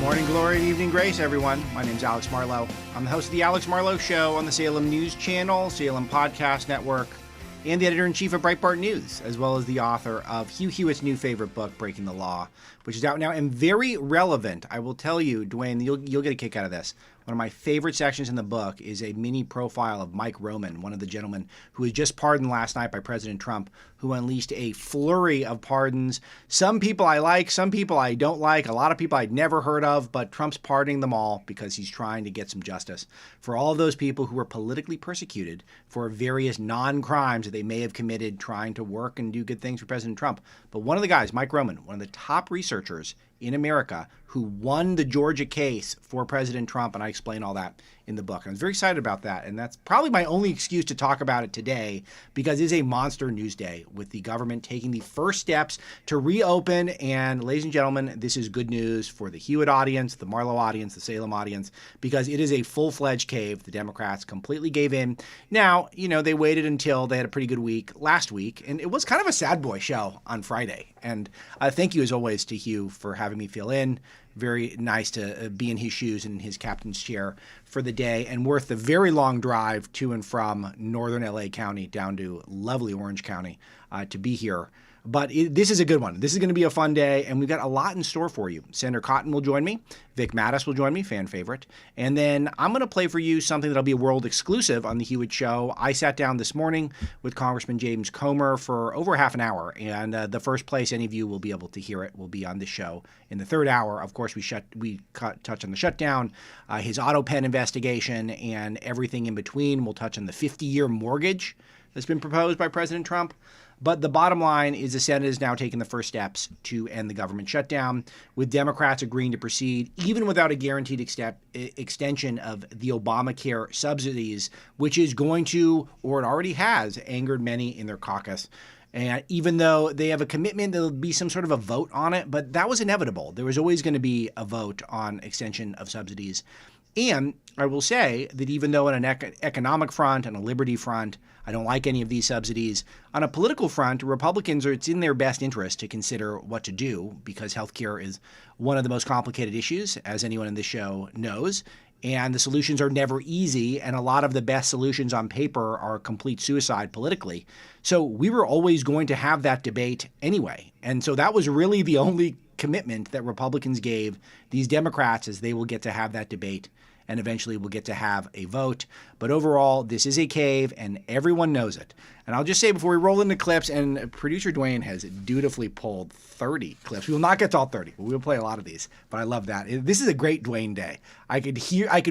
Morning glory and evening grace, everyone. My name's Alex Marlowe. I'm the host of The Alex Marlowe Show on the Salem News Channel, Salem Podcast Network, and the editor-in-chief of Breitbart News, as well as the author of Hugh Hewitt's new favorite book, Breaking the Law, which is out now and very relevant. I will tell you, Dwayne, you'll get a kick out of this. One of my favorite sections in the book is a mini profile of Mike Roman, one of the gentlemen who was just pardoned last night by President Trump, who unleashed a flurry of pardons. Some people I like, some people I don't like, a lot of people I'd never heard of, but Trump's pardoning them all because he's trying to get some justice for all of those people who were politically persecuted for various non-crimes that they may have committed trying to work and do good things for President Trump. But one of the guys, Mike Roman, one of the top researchers in America, who won the Georgia case for President Trump, and I explain all that in the book. I was very excited about that, and that's probably my only excuse to talk about it today, because it is a monster news day with the government taking the first steps to reopen. And ladies and gentlemen, this is good news for the Hewitt audience, the Marlowe audience, the Salem audience, because it is a full-fledged cave. The Democrats completely gave in. Now, they waited until they had a pretty good week last week, and it was kind of a sad boy show on Friday. And thank you, as always, to Hugh for having me fill in. Very nice to be in his shoes and in his captain's chair for the day, and worth the very long drive to and from northern LA County down to lovely Orange County to be here. But this is a good one. This is going to be a fun day, and we've got a lot in store for you. Senator Cotton will join me. Vic Mattis will join me, fan favorite. And then I'm going to play for you something that'll be a world exclusive on the Hewitt Show. I sat down this morning with Congressman James Comer for over half an hour, and the first place any of you will be able to hear it will be on this show. In the third hour, of course, we touch on the shutdown, his auto pen investigation, and everything in between. We'll touch on the 50-year mortgage that's been proposed by President Trump. But the bottom line is the Senate is now taking the first steps to end the government shutdown, with Democrats agreeing to proceed even without a guaranteed extension of the Obamacare subsidies, which is going to, or it already has, angered many in their caucus. And even though they have a commitment, there'll be some sort of a vote on it, but that was inevitable. There was always going to be a vote on extension of subsidies. And I will say that even though on an economic front and a liberty front, I don't like any of these subsidies, on a political front, Republicans it's in their best interest to consider what to do, because healthcare is one of the most complicated issues, as anyone in this show knows. And the solutions are never easy, and a lot of the best solutions on paper are complete suicide politically. So we were always going to have that debate anyway. And so that was really the only commitment that Republicans gave these Democrats, is they will get to have that debate and eventually we'll get to have a vote. But overall, this is a cave, and everyone knows it. And I'll just say before we roll into clips, and producer Dwayne has dutifully pulled 30 clips. We will not get to all 30, but we'll play a lot of these. But I love that. This is a great Dwayne day. I could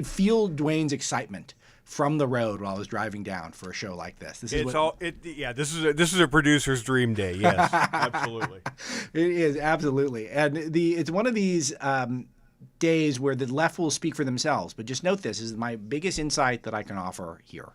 feel Dwayne's excitement from the road while I was driving down for a show like this. This is a producer's dream day. Yes, absolutely. It is, absolutely. And it's one of these days where the left will speak for themselves. But just note, this is my biggest insight that I can offer here,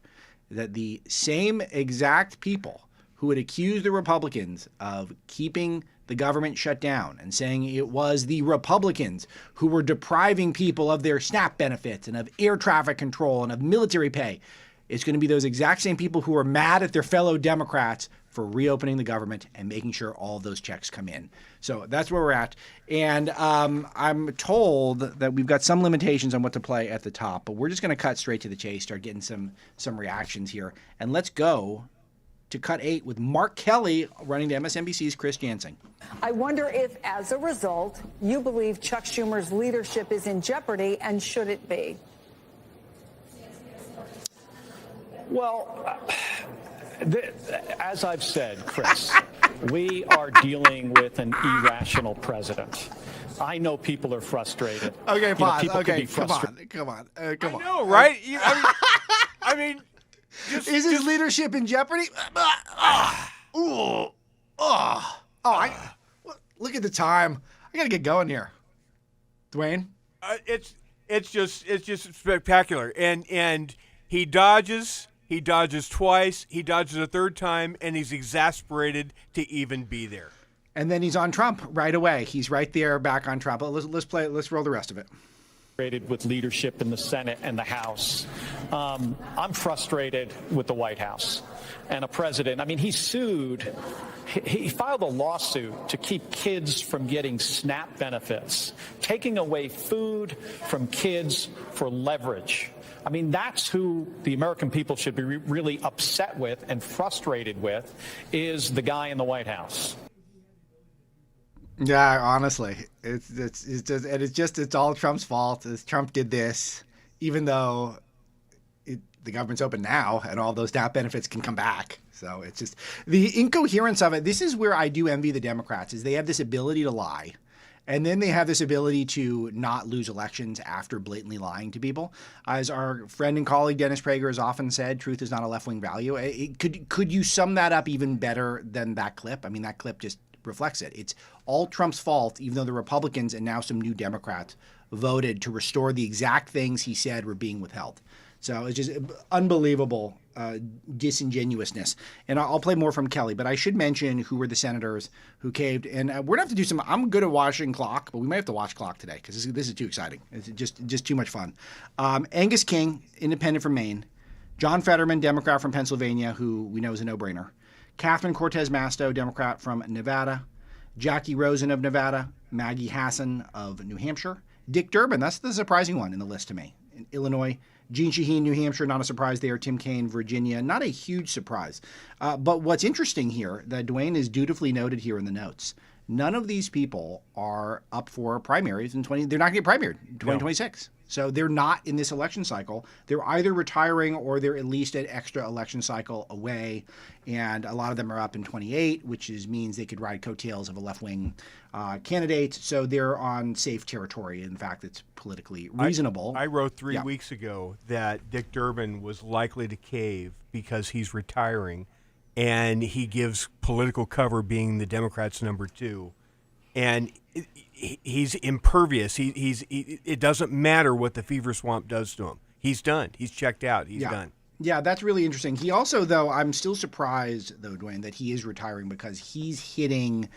that the same exact people who had accused the Republicans of keeping the government shut down and saying it was the Republicans who were depriving people of their SNAP benefits and of air traffic control and of military pay, it's going to be those exact same people who are mad at their fellow Democrats for reopening the government and making sure all of those checks come in. So that's where we're at. And I'm told that we've got some limitations on what to play at the top, but we're just going to cut straight to the chase, start getting some reactions here. And let's go to cut 8 with Mark Kelly running to MSNBC's Chris Jansing. I wonder if, as a result, you believe Chuck Schumer's leadership is in jeopardy, and should it be? Well, as I've said, Chris, we are dealing with an irrational president. I know people are frustrated. Okay, pause. Okay, come on. I know, right? I mean, is his leadership in jeopardy? Look at the time. I got to get going here. Dwayne? It's just spectacular. And he dodges twice, he dodges a third time, and he's exasperated to even be there. And then he's on Trump right away. He's right there, back on Trump. Let's roll the rest of it. With leadership in the Senate and the House. I'm frustrated with the White House and a president. I mean, he sued He filed a lawsuit to keep kids from getting SNAP benefits, taking away food from kids for leverage. I mean, that's who the American people should be really upset with and frustrated with, is the guy in the White House. Yeah, honestly, it's all Trump's fault. Trump did this, even though the government's open now and all those SNAP benefits can come back. So it's just the incoherence of it. This is where I do envy the Democrats, is they have this ability to lie. And then they have this ability to not lose elections after blatantly lying to people. As our friend and colleague Dennis Prager has often said, truth is not a left-wing value. Could you sum that up even better than that clip? I mean, that clip just reflects it. It's all Trump's fault, even though the Republicans and now some new Democrats voted to restore the exact things he said were being withheld. So it's just unbelievable disingenuousness. And I'll play more from Kelly, but I should mention who were the senators who caved. And we're going to have to do some – I'm good at watching clock, but we might have to watch clock today because this is too exciting. It's just too much fun. Angus King, independent from Maine. John Fetterman, Democrat from Pennsylvania, who we know is a no-brainer. Catherine Cortez Masto, Democrat from Nevada. Jackie Rosen of Nevada. Maggie Hassan of New Hampshire. Dick Durbin, that's the surprising one in the list to me. In Illinois. Gene Shaheen, New Hampshire, not a surprise there. Tim Kaine, Virginia, not a huge surprise. But what's interesting here, that Dwayne is dutifully noted here in the notes, none of these people are up for primaries in 20. They're not going to get primaried in 2026. No. So they're not in this election cycle. They're either retiring or they're at least an extra election cycle away. And a lot of them are up in 28, which means they could ride coattails of a left-wing candidate. So they're on safe territory. In fact, it's politically reasonable. I wrote 3 weeks ago that Dick Durbin was likely to cave because he's retiring, and he gives political cover being the Democrats' number 2. And he's impervious. It doesn't matter what the fever swamp does to him. He's done. He's checked out. He's done. Yeah, that's really interesting. He also, though, I'm still surprised, though, Dwayne, that he is retiring because he's hitting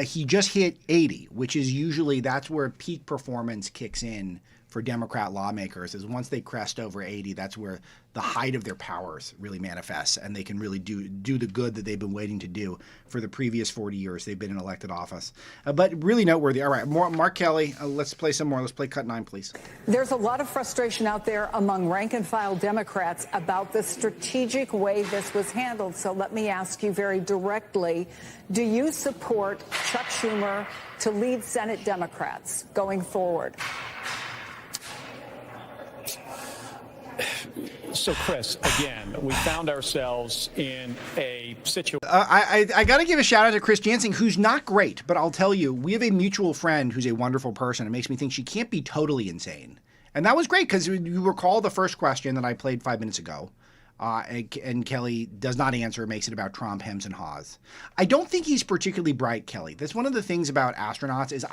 he just hit 80, which is usually that's where peak performance kicks in for Democrat lawmakers, is once they crest over 80, that's where the height of their powers really manifests, and they can really do the good that they've been waiting to do for the previous 40 years they've been in elected office. But really noteworthy. All right, Mark Kelly, let's play some more. Let's play cut 9, please. There's a lot of frustration out there among rank-and-file Democrats about the strategic way this was handled. So let me ask you very directly, do you support Chuck Schumer to lead Senate Democrats going forward? So, Chris, again, we found ourselves in a situation. I got to give a shout out to Chris Jansing, who's not great, but I'll tell you, we have a mutual friend who's a wonderful person. It makes me think she can't be totally insane. And that was great because you recall the first question that I played 5 minutes ago. And Kelly does not answer, makes it about Trump, hems and haws. I don't think he's particularly bright, Kelly. That's one of the things about astronauts is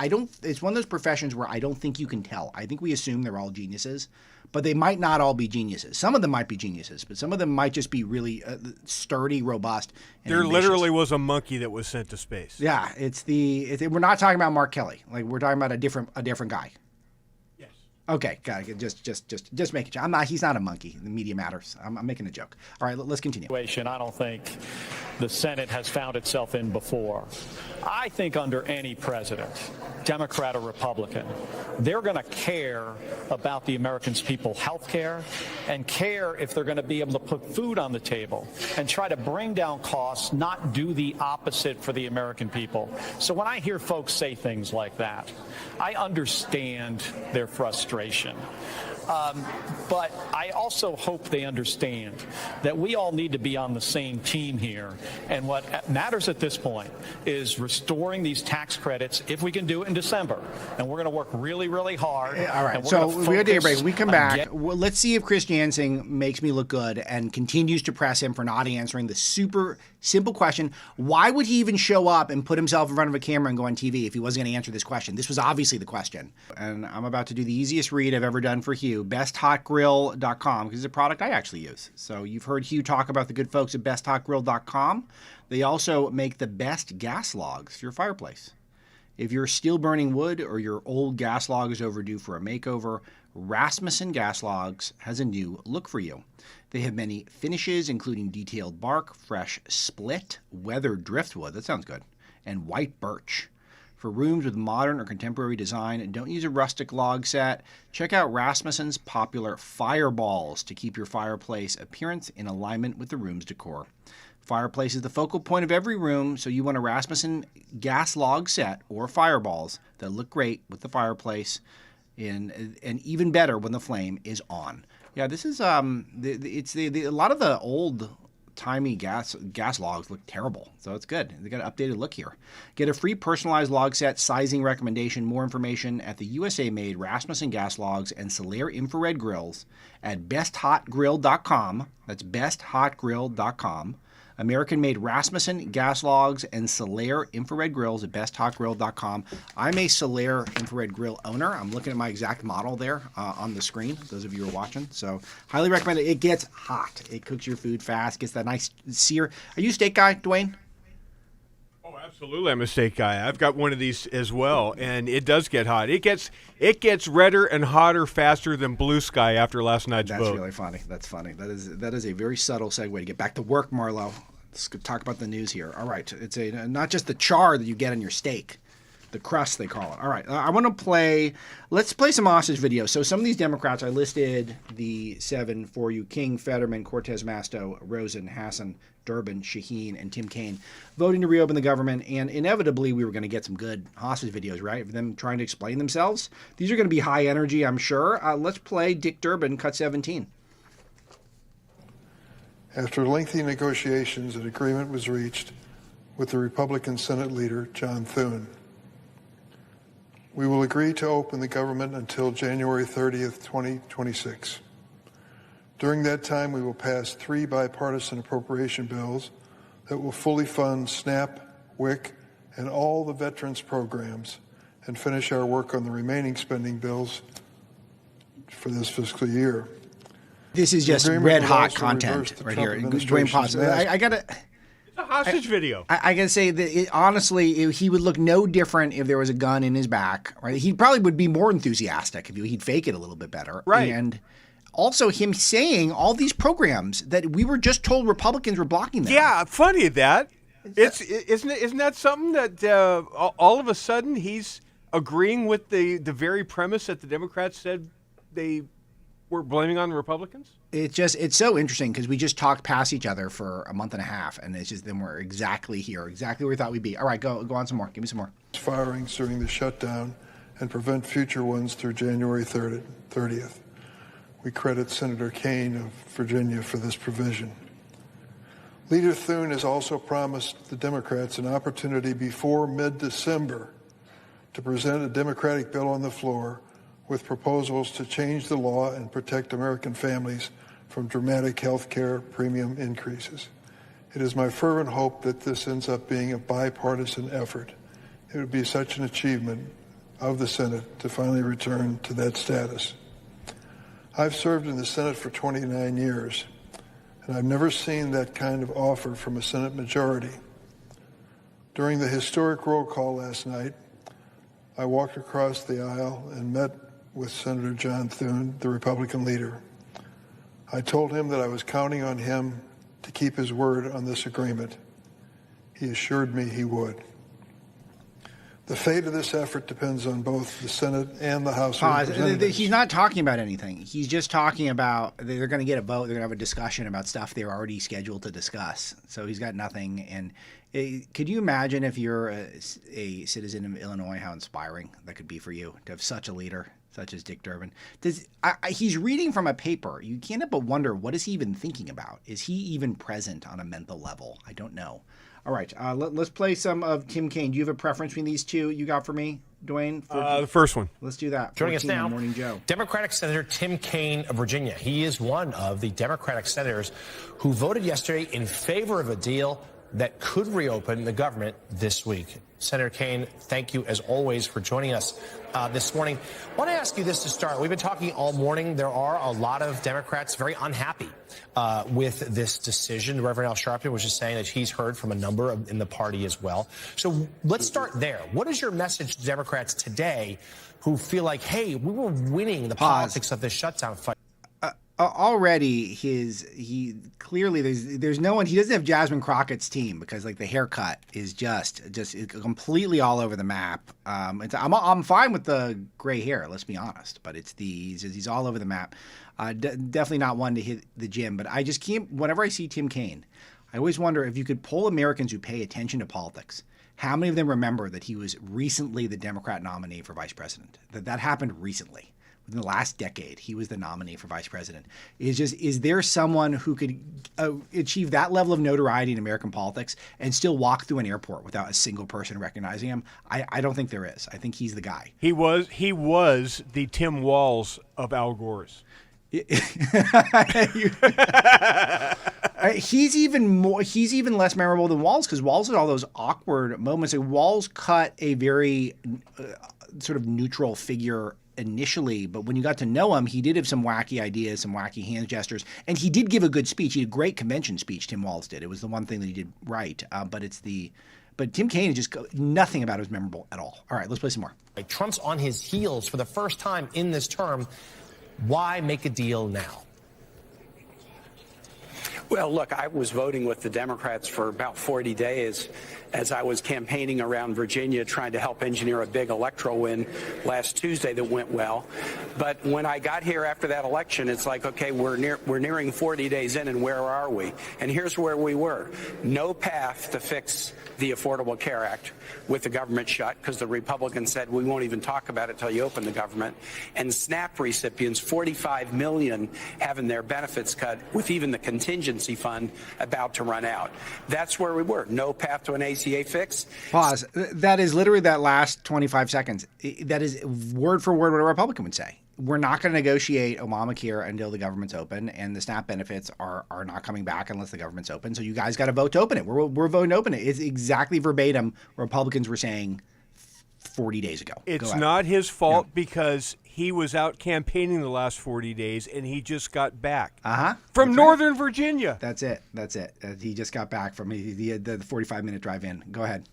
it's one of those professions where I don't think you can tell. I think we assume they're all geniuses, but they might not all be geniuses. Some of them might be geniuses, but some of them might just be really sturdy, robust, and there ambitious. Literally was a monkey that was sent to space. Yeah, we're not talking about Mark Kelly. Like, we're talking about a different guy. Okay, got it. Just making sure. He's not a monkey. The media matters. I'm making a joke. All right, let's continue. I don't think the Senate has found itself in before. I think under any president, Democrat or Republican, they're going to care about the American people's health care and care if they're going to be able to put food on the table and try to bring down costs, not do the opposite for the American people. So when I hear folks say things like that, I understand their frustration. But I also hope they understand that we all need to be on the same team here. And what matters at this point is restoring these tax credits if we can do it in December. And we're going to work really, really hard. All right. So we got to take a break. We come back. Let's see if Chris Jansing makes me look good and continues to press him for not answering the super simple question. Why would he even show up and put himself in front of a camera and go on TV if he wasn't going to answer this question? This was obviously the question. And I'm about to do the easiest read I've ever done for Hugh, besthotgrill.com, because it's a product I actually use. So you've heard Hugh talk about the good folks at besthotgrill.com. They also make the best gas logs for your fireplace. If you're still burning wood or your old gas log is overdue for a makeover, Rasmussen Gas Logs has a new look for you. They have many finishes, including detailed bark, fresh split, weathered driftwood, that sounds good, and white birch. For rooms with modern or contemporary design, don't use a rustic log set. Check out Rasmussen's popular fireballs to keep your fireplace appearance in alignment with the room's decor. Fireplace is the focal point of every room, so you want a Rasmussen gas log set or fireballs that look great with the fireplace and even better when the flame is on. Yeah, this is a lot of the old timey gas logs look terrible, so it's good. They got an updated look here. Get a free personalized log set sizing recommendation. More information at the USA-made Rasmussen gas logs and Solaire infrared grills at besthotgrill.com. That's besthotgrill.com. American-made Rasmussen gas logs and Solaire infrared grills at besthotgrill.com. I'm a Solaire infrared grill owner. I'm looking at my exact model there on the screen, those of you who are watching. So highly recommend it. It gets hot. It cooks your food fast, gets that nice sear. Are you a steak guy, Dwayne? Oh, absolutely. I'm a steak guy. I've got one of these as well, and it does get hot. It gets redder and hotter faster than blue sky after last night's vote. That's really funny. That's funny. That is a very subtle segue to get back to work, Marlo. Let's talk about the news here. All right. It's not just the char that you get on your steak, the crust they call it. All right. Let's play some hostage video. So some of these Democrats, I listed the 7 for you: King, Fetterman, Cortez Masto, Rosen, Hassan, Durbin, Shaheen, and Tim Kaine, voting to reopen the government. And inevitably, we were going to get some good hostage videos, right? Of them trying to explain themselves. These are going to be high energy, I'm sure. Let's play Dick Durbin, cut 17. After lengthy negotiations, an agreement was reached with the Republican Senate leader, John Thune. We will agree to open the government until January 30th, 2026. During that time, we will pass 3 bipartisan appropriation bills that will fully fund SNAP, WIC, and all the veterans programs, and finish our work on the remaining spending bills for this fiscal year. This is just red hot content right here. Dwayne, pause. I gotta. It's a hostage video. I gotta say that honestly, he would look no different if there was a gun in his back. Right? He probably would be more enthusiastic if he'd fake it a little bit better. Right. And also him saying all these programs that we were just told Republicans were blocking them. Yeah, funny that. Isn't that something that all of a sudden he's agreeing with the very premise that the Democrats said they were blaming on the Republicans? It's so interesting because we just talked past each other for a month and a half, and it's just then we're exactly here, exactly where we thought we'd be. All right, go on some more. Give me some more. Firings during the shutdown and prevent future ones through January 30th. We credit Senator Kaine of Virginia for this provision. Leader Thune has also promised the Democrats an opportunity before mid-December to present a Democratic bill on the floor with proposals to change the law and protect American families from dramatic health care premium increases. It is my fervent hope that this ends up being a bipartisan effort. It would be such an achievement of the Senate to finally return to that status. I've served in the Senate for 29 years, and I've never seen that kind of offer from a Senate majority. During the historic roll call last night, I walked across the aisle and met with Senator John Thune, the Republican leader. I told him that I was counting on him to keep his word on this agreement. He assured me he would. The fate of this effort depends on both the Senate and the House of Representatives. He's not talking about anything. He's just talking about they're going to get a vote. They're going to have a discussion about stuff they're already scheduled to discuss. So he's got nothing. And could you imagine if you're a citizen of Illinois, how inspiring that could be for you to have such a leader such as Dick Durbin? He's reading from a paper. You can't help but wonder, what is he even thinking about? Is he even present on a mental level? I don't know. All right, let's play some of Tim Kaine. Do you have a preference between these two you got for me, Dwayne? The first one. Let's do that. Joining us now, Morning Joe. Democratic Senator Tim Kaine of Virginia. He is one of the Democratic senators who voted yesterday in favor of a deal that could reopen the government this week. Senator Kaine, thank you as always for joining us this morning. I want to ask you this to start. We've been talking all morning. There are a lot of Democrats very unhappy with this decision. Reverend Al Sharpton was just saying that he's heard from a number in the party as well. So let's start there. What is your message to Democrats today who feel like, hey, we were winning the politics of this shutdown fight? Already he clearly there's no one. He doesn't have Jasmine Crockett's team because like the haircut is just completely all over the map. I'm fine with the gray hair, let's be honest, but he's all over the map. Definitely not one to hit the gym, but I just can't. Whenever I see Tim Kaine, I always wonder if you could poll Americans who pay attention to politics, how many of them remember that he was recently the Democrat nominee for vice president? That happened recently. In the last decade, he was the nominee for vice president. Is there someone who could achieve that level of notoriety in American politics and still walk through an airport without a single person recognizing him? I don't think there is. I think he's the guy. He was the Tim Walz of Al Gore's. He's even less memorable than Walz because Walz had all those awkward moments. Like Walz cut a very sort of neutral figure initially, but when you got to know him, he did have some wacky ideas, some wacky hand gestures, and he did give a good speech. He had a great convention speech, Tim Walz did. It was the one thing that he did right, but Tim Kaine, just nothing about it was memorable at all. All right, let's play some more. Trump's on his heels for the first time in this term. Why make a deal now? Well, look, I was voting with the Democrats for about 40 days as I was campaigning around Virginia, trying to help engineer a big electoral win last Tuesday that went well. But when I got here after that election, it's like, okay, we're nearing 40 days in, and where are we? And here's where we were. No path to fix the Affordable Care Act with the government shut, because the Republicans said we won't even talk about it until you open the government. And SNAP recipients, 45 million having their benefits cut with even the contingency fund about to run out. That's where we were. No path to an ACA fix. Pause. That is literally that last 25 seconds. That is word for word what a Republican would say. We're not going to negotiate Obamacare until the government's open, and the SNAP benefits are not coming back unless the government's open. So you guys got to vote to open it. We're voting to open it. It's exactly verbatim what Republicans were saying 40 days ago. It's not his fault because he was out campaigning the last 40 days, and he just got back from Northern Virginia. That's it. He just got back from the 45-minute drive in. Go ahead.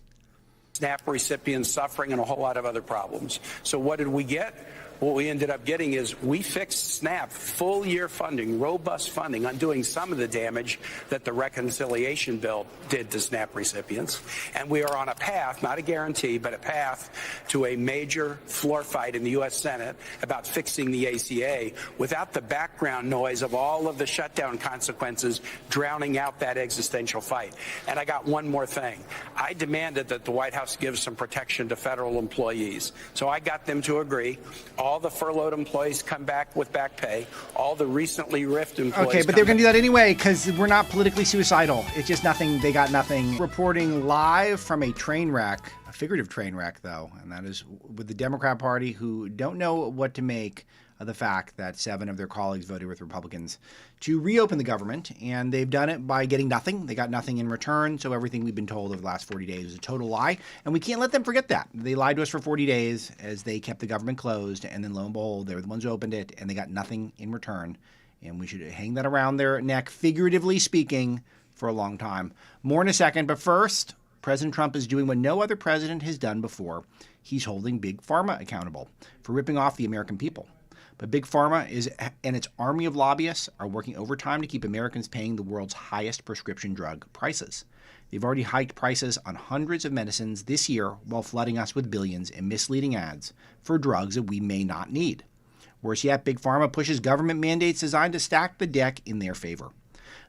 SNAP recipients suffering and a whole lot of other problems. So what did we get? What we ended up getting is we fixed SNAP, full year funding, robust funding, undoing some of the damage that the reconciliation bill did to SNAP recipients. And we are on a path, not a guarantee, but a path to a major floor fight in the U.S. Senate about fixing the ACA without the background noise of all of the shutdown consequences drowning out that existential fight. And I got one more thing. I demanded that the White House give some protection to federal employees. So I got them to agree. All the furloughed employees come back with back pay. All the recently RIF'd employees. Okay, but they're going to do that anyway because we're not politically suicidal. It's just nothing. They got nothing. Reporting live from a train wreck, a figurative train wreck, though, and that is with the Democrat Party, who don't know what to make of the fact that 7 of their colleagues voted with Republicans to reopen the government, and they've done it by getting nothing. They got nothing in return, so everything we've been told over the last 40 days is a total lie, and we can't let them forget that. They lied to us for 40 days as they kept the government closed, and then lo and behold, they were the ones who opened it, and they got nothing in return, and we should hang that around their neck, figuratively speaking, for a long time. More in a second, but first, President Trump is doing what no other president has done before. He's holding Big Pharma accountable for ripping off the American people. But Big Pharma and its army of lobbyists are working overtime to keep Americans paying the world's highest prescription drug prices. They've already hiked prices on hundreds of medicines this year while flooding us with billions in misleading ads for drugs that we may not need. Worse yet, Big Pharma pushes government mandates designed to stack the deck in their favor.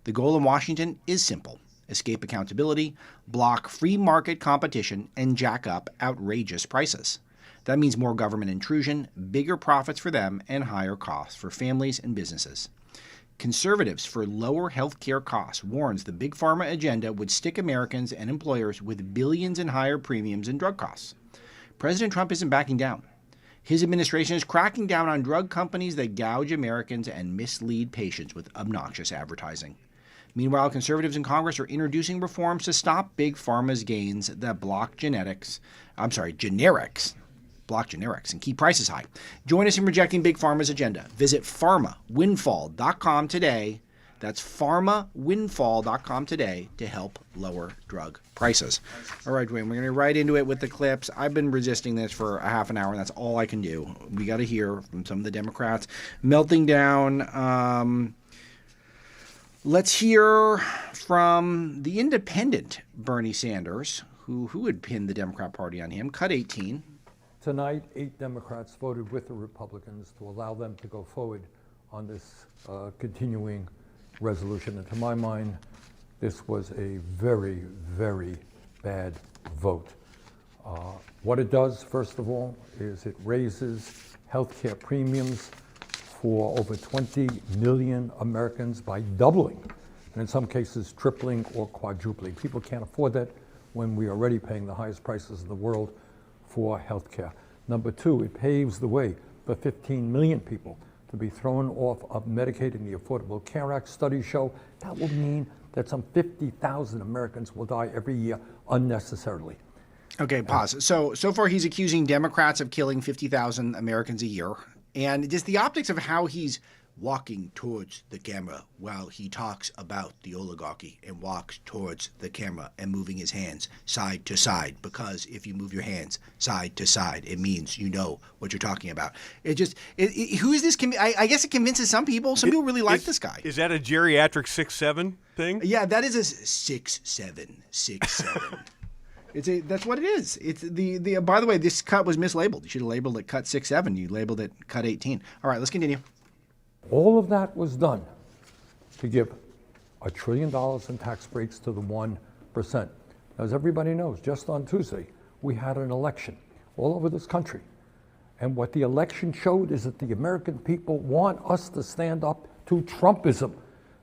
The goal in Washington is simple: escape accountability, block free market competition, and jack up outrageous prices. That means more government intrusion, bigger profits for them, and higher costs for families and businesses. Conservatives for lower health care costs warns the Big Pharma agenda would stick Americans and employers with billions in higher premiums and drug costs. President Trump isn't backing down. His administration is cracking down on drug companies that gouge Americans and mislead patients with obnoxious advertising. Meanwhile, conservatives in Congress are introducing reforms to stop big pharma's gains that block generics, block generics and keep prices high. Join us in rejecting big pharma's agenda. Visit pharmawindfall.com today. That's pharmawindfall.com today to help lower drug prices. All right, Dwayne, we're going to right into it with the clips. I've been resisting this for a half an hour, and that's all I can do. We got to hear from some of the Democrats melting down. Let's hear from the independent Bernie Sanders, who had pinned the Democrat Party on him. Cut 18. Tonight, 8 Democrats voted with the Republicans to allow them to go forward on this continuing resolution. And to my mind, this was a very, very bad vote. What it does, first of all, is it raises health care premiums for over 20 million Americans by doubling, and in some cases tripling or quadrupling. People can't afford that when we are already paying the highest prices in the world for health care. Number 2, it paves the way for 15 million people to be thrown off of Medicaid and the Affordable Care Act. Studies show that will mean that some 50,000 Americans will die every year unnecessarily. Okay, pause. So far he's accusing Democrats of killing 50,000 Americans a year. And just the optics of how he's walking towards the camera while he talks about the oligarchy and walks towards the camera and moving his hands side to side, because if you move your hands side to side, it means you know what you're talking about. Who is this? I guess it convinces some people. Some people really like this guy. Is that a geriatric 6'7" thing? Yeah, that is a 6'7". That's what it is. It's the. By the way, this cut was mislabeled. You should have labeled it cut 6'7". You labeled it cut 18. All right, let's continue. All of that was done to give $1 trillion in tax breaks to the 1%. As everybody knows, just on Tuesday, we had an election all over this country. And what the election showed is that the American people want us to stand up to Trumpism,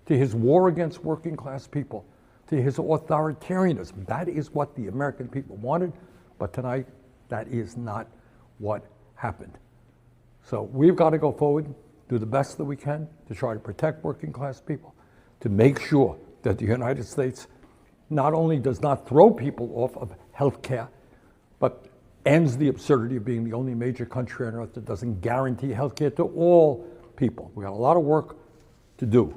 to his war against working class people, to his authoritarianism. That is what the American people wanted, but tonight, that is not what happened. So we've got to go forward, do the best that we can to try to protect working class people, to make sure that the United States not only does not throw people off of health care, but ends the absurdity of being the only major country on earth that doesn't guarantee health care to all people. We got a lot of work to do.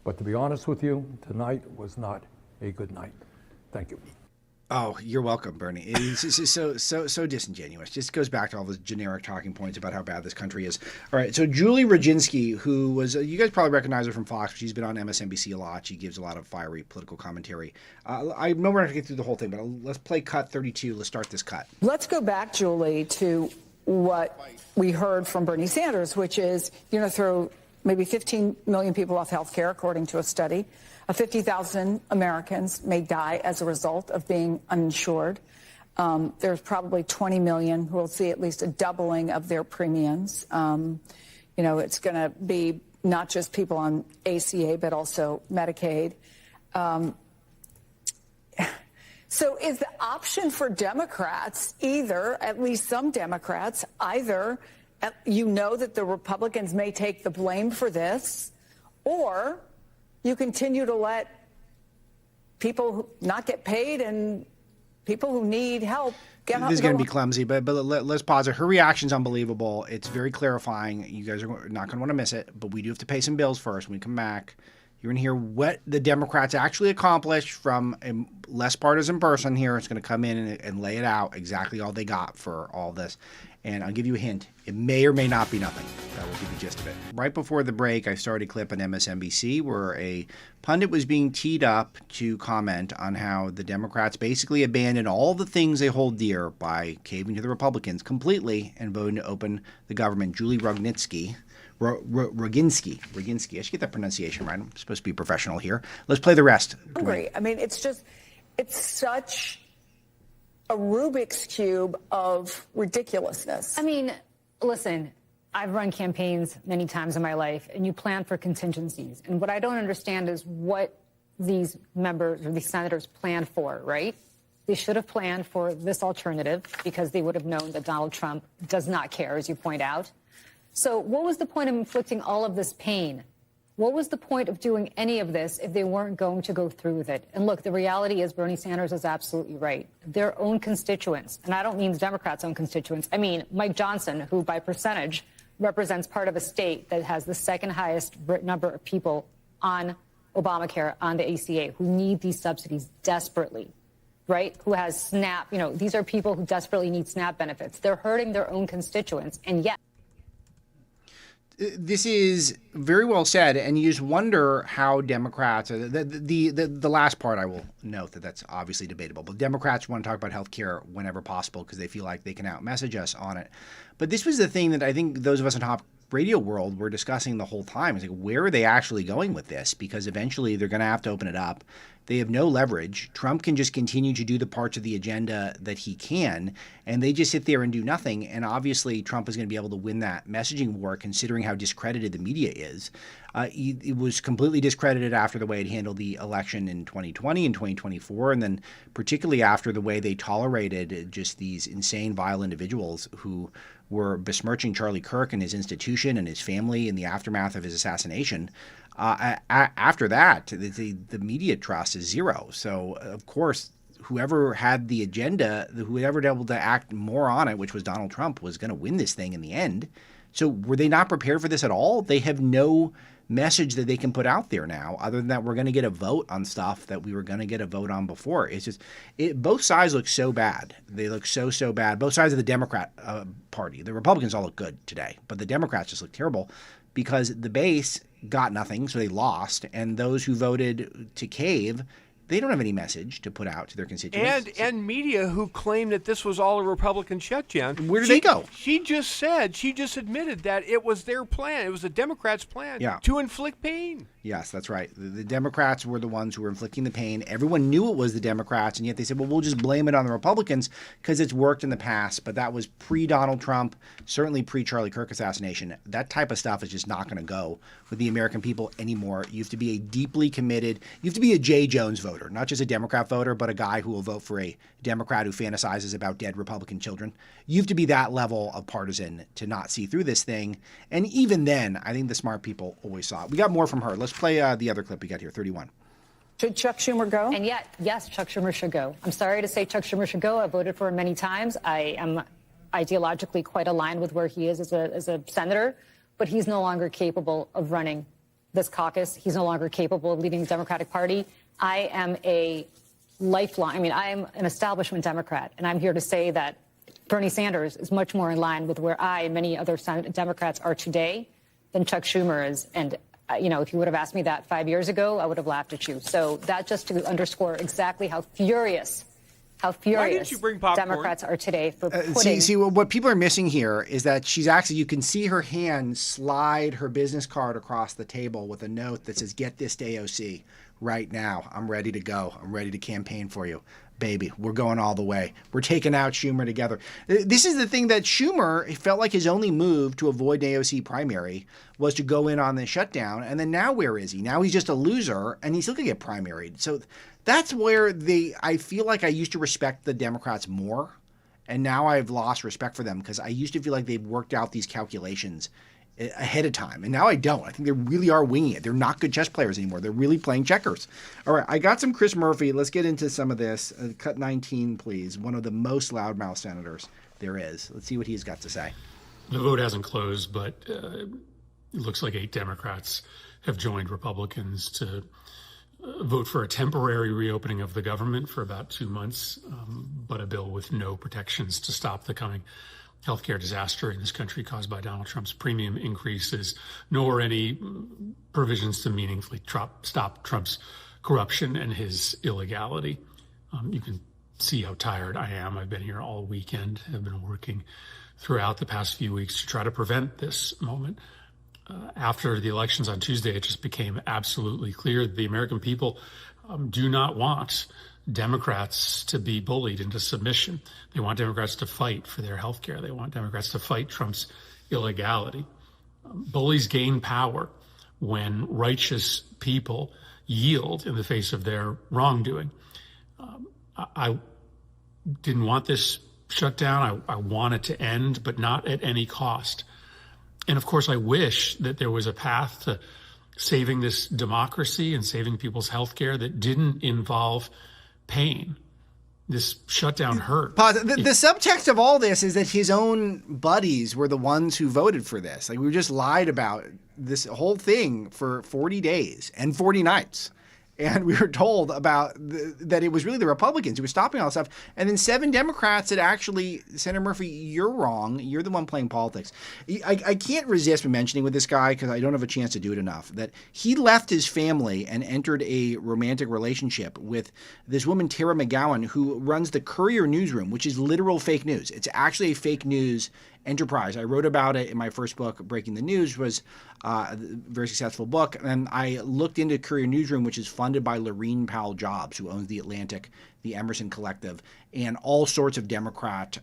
But to be honest with you, tonight was not a good night. Thank you. Oh, you're welcome, Bernie. It's so disingenuous. Just goes back to all those generic talking points about how bad this country is. All right, so Julie Roginski, who was, you guys probably recognize her from Fox. She's been on MSNBC a lot. She gives a lot of fiery political commentary. I know we're not going to get through the whole thing, but let's play cut 32. Let's start this cut. Let's go back, Julie, to what we heard from Bernie Sanders, which is you're going to throw maybe 15 million people off health care, according to a study. 50,000 Americans may die as a result of being uninsured. There's probably 20 million who will see at least a doubling of their premiums. It's going to be not just people on ACA, but also Medicaid. So is the option for Democrats either, at least some Democrats, either that the Republicans may take the blame for this, or you continue to let people not get paid and people who need help get help. This is going to be clumsy, but let's pause it. Her reaction's unbelievable. It's very clarifying. You guys are not going to want to miss it, but we do have to pay some bills first. When we come back, you're going to hear what the Democrats actually accomplished from a less partisan person here. It's going to come in and lay it out exactly all they got for all this. And I'll give you a hint. It may or may not be nothing. That will be the gist of it. Right before the break, I started a clip on MSNBC where a pundit was being teed up to comment on how the Democrats basically abandoned all the things they hold dear by caving to the Republicans completely and voting to open the government. Julie Roginski. I should get that pronunciation right. I'm supposed to be professional here. Let's play the rest. Great. I mean, it's such a Rubik's Cube of ridiculousness. I mean, listen, I've run campaigns many times in my life, and you plan for contingencies. And what I don't understand is what these members or these senators planned for, right? They should have planned for this alternative because they would have known that Donald Trump does not care, as you point out. So what was the point of inflicting all of this pain What was the point of doing any of this if they weren't going to go through with it? And look, the reality is Bernie Sanders is absolutely right. Their own constituents, and I don't mean the Democrats' own constituents, I mean Mike Johnson, who by percentage represents part of a state that has the second highest number of people on Obamacare, on the ACA, who need these subsidies desperately, right? Who has SNAP, these are people who desperately need SNAP benefits. They're hurting their own constituents, and yet. This is very well said, and you just wonder how Democrats. The last part I will note that's obviously debatable, but Democrats want to talk about health care whenever possible because they feel like they can out-message us on it. But this was the thing that I think those of us in top radio world were discussing the whole time. It's like, where are they actually going with this? Because eventually they're going to have to open it up. They have no leverage. Trump can just continue to do the parts of the agenda that he can, and they just sit there and do nothing. And obviously Trump is going to be able to win that messaging war, considering how discredited the media is. It was completely discredited after the way it handled the election in 2020 and 2024, and then particularly after the way they tolerated just these insane, vile individuals who were besmirching Charlie Kirk and his institution and his family in the aftermath of his assassination. After that, the media trust is zero. So, of course, whoever had the agenda, whoever able to act more on it, which was Donald Trump, was going to win this thing in the end. So were they not prepared for this at all? They have no message that they can put out there now, other than that we're going to get a vote on stuff that we were going to get a vote on before. It's just both sides look so bad. They look so bad. Both sides of the Democrat party. The Republicans all look good today, but the Democrats just look terrible because the base got nothing, so they lost. And those who voted to cave, they don't have any message to put out to their constituents. And media who claim that this was all a Republican shutdown. Where did they go? She just admitted that it was their plan. It was the Democrats' plan to inflict pain. Yes, that's right. The Democrats were the ones who were inflicting the pain. Everyone knew it was the Democrats, and yet they said, well, we'll just blame it on the Republicans because it's worked in the past. But that was pre-Donald Trump, certainly pre-Charlie Kirk assassination. That type of stuff is just not going to go with the American people anymore. You have to be a deeply committed, you have to be a J. Jones voter, not just a Democrat voter, but a guy who will vote for a Democrat who fantasizes about dead Republican children. You have to be that level of partisan to not see through this thing. And even then, I think the smart people always saw it. We got more from her. Let's play the other clip we got here, 31. Should Chuck Schumer go? And yet, yes, Chuck Schumer should go. I'm sorry to say Chuck Schumer should go. I voted for him many times. I am ideologically quite aligned with where he is as a senator, but he's no longer capable of running this caucus. He's no longer capable of leading the Democratic Party. I am a I am an establishment Democrat, and I'm here to say that Bernie Sanders is much more in line with where I and many other Democrats are today than Chuck Schumer is. And, if you would have asked me that 5 years ago, I would have laughed at you. So that just to underscore exactly how furious Why didn't you bring popcorn? Democrats are today for putting... See, what people are missing here is that she's actually, you can see her hand slide her business card across the table with a note that says, get this to AOC right now. I'm ready to go. I'm ready to campaign for you. Baby, we're going all the way. We're taking out Schumer together. This is the thing that Schumer felt like his only move to avoid an AOC primary was to go in on the shutdown. And then now where is he? Now he's just a loser and he's still going to get primaried. So that's where I feel like I used to respect the Democrats more. And now I've lost respect for them because I used to feel like they've worked out these calculations ahead of time. And now I don't. I think they really are winging it. They're not good chess players anymore. They're really playing checkers. All right. I got some Chris Murphy. Let's get into some of this. Cut 19, please. One of the most loudmouth senators there is. Let's see what he's got to say. The vote hasn't closed, but it looks like 8 Democrats have joined Republicans to vote for a temporary reopening of the government for about 2 months, but a bill with no protections to stop the coming healthcare disaster in this country caused by Donald Trump's premium increases, nor any provisions to meaningfully stop Trump's corruption and his illegality. You can see how tired I am. I've been here all weekend, have been working throughout the past few weeks to try to prevent this moment. After the elections on Tuesday, it just became absolutely clear that the American people do not want Democrats to be bullied into submission. They want Democrats to fight for their health care. They want Democrats to fight Trump's illegality. Bullies gain power when righteous people yield in the face of their wrongdoing. I didn't want this shutdown. I want it to end, but not at any cost. And of course, I wish that there was a path to saving this democracy and saving people's health care that didn't involve pain. This shutdown hurt. The subtext of all this is that his own buddies were the ones who voted for this. Like, we were just lied about this whole thing for 40 days and 40 nights. And we were told about that it was really the Republicans who were stopping all this stuff. And then 7 Democrats that actually, Senator Murphy, you're wrong. You're the one playing politics. I can't resist mentioning with this guy, because I don't have a chance to do it enough, that he left his family and entered a romantic relationship with this woman, Tara McGowan, who runs the Courier newsroom, which is literal fake news. It's actually a fake news enterprise. I wrote about it in my first book, Breaking the News, was a very successful book. And I looked into Courier Newsroom, which is funded by Laureen Powell Jobs, who owns The Atlantic, the Emerson Collective, and all sorts of Democrat,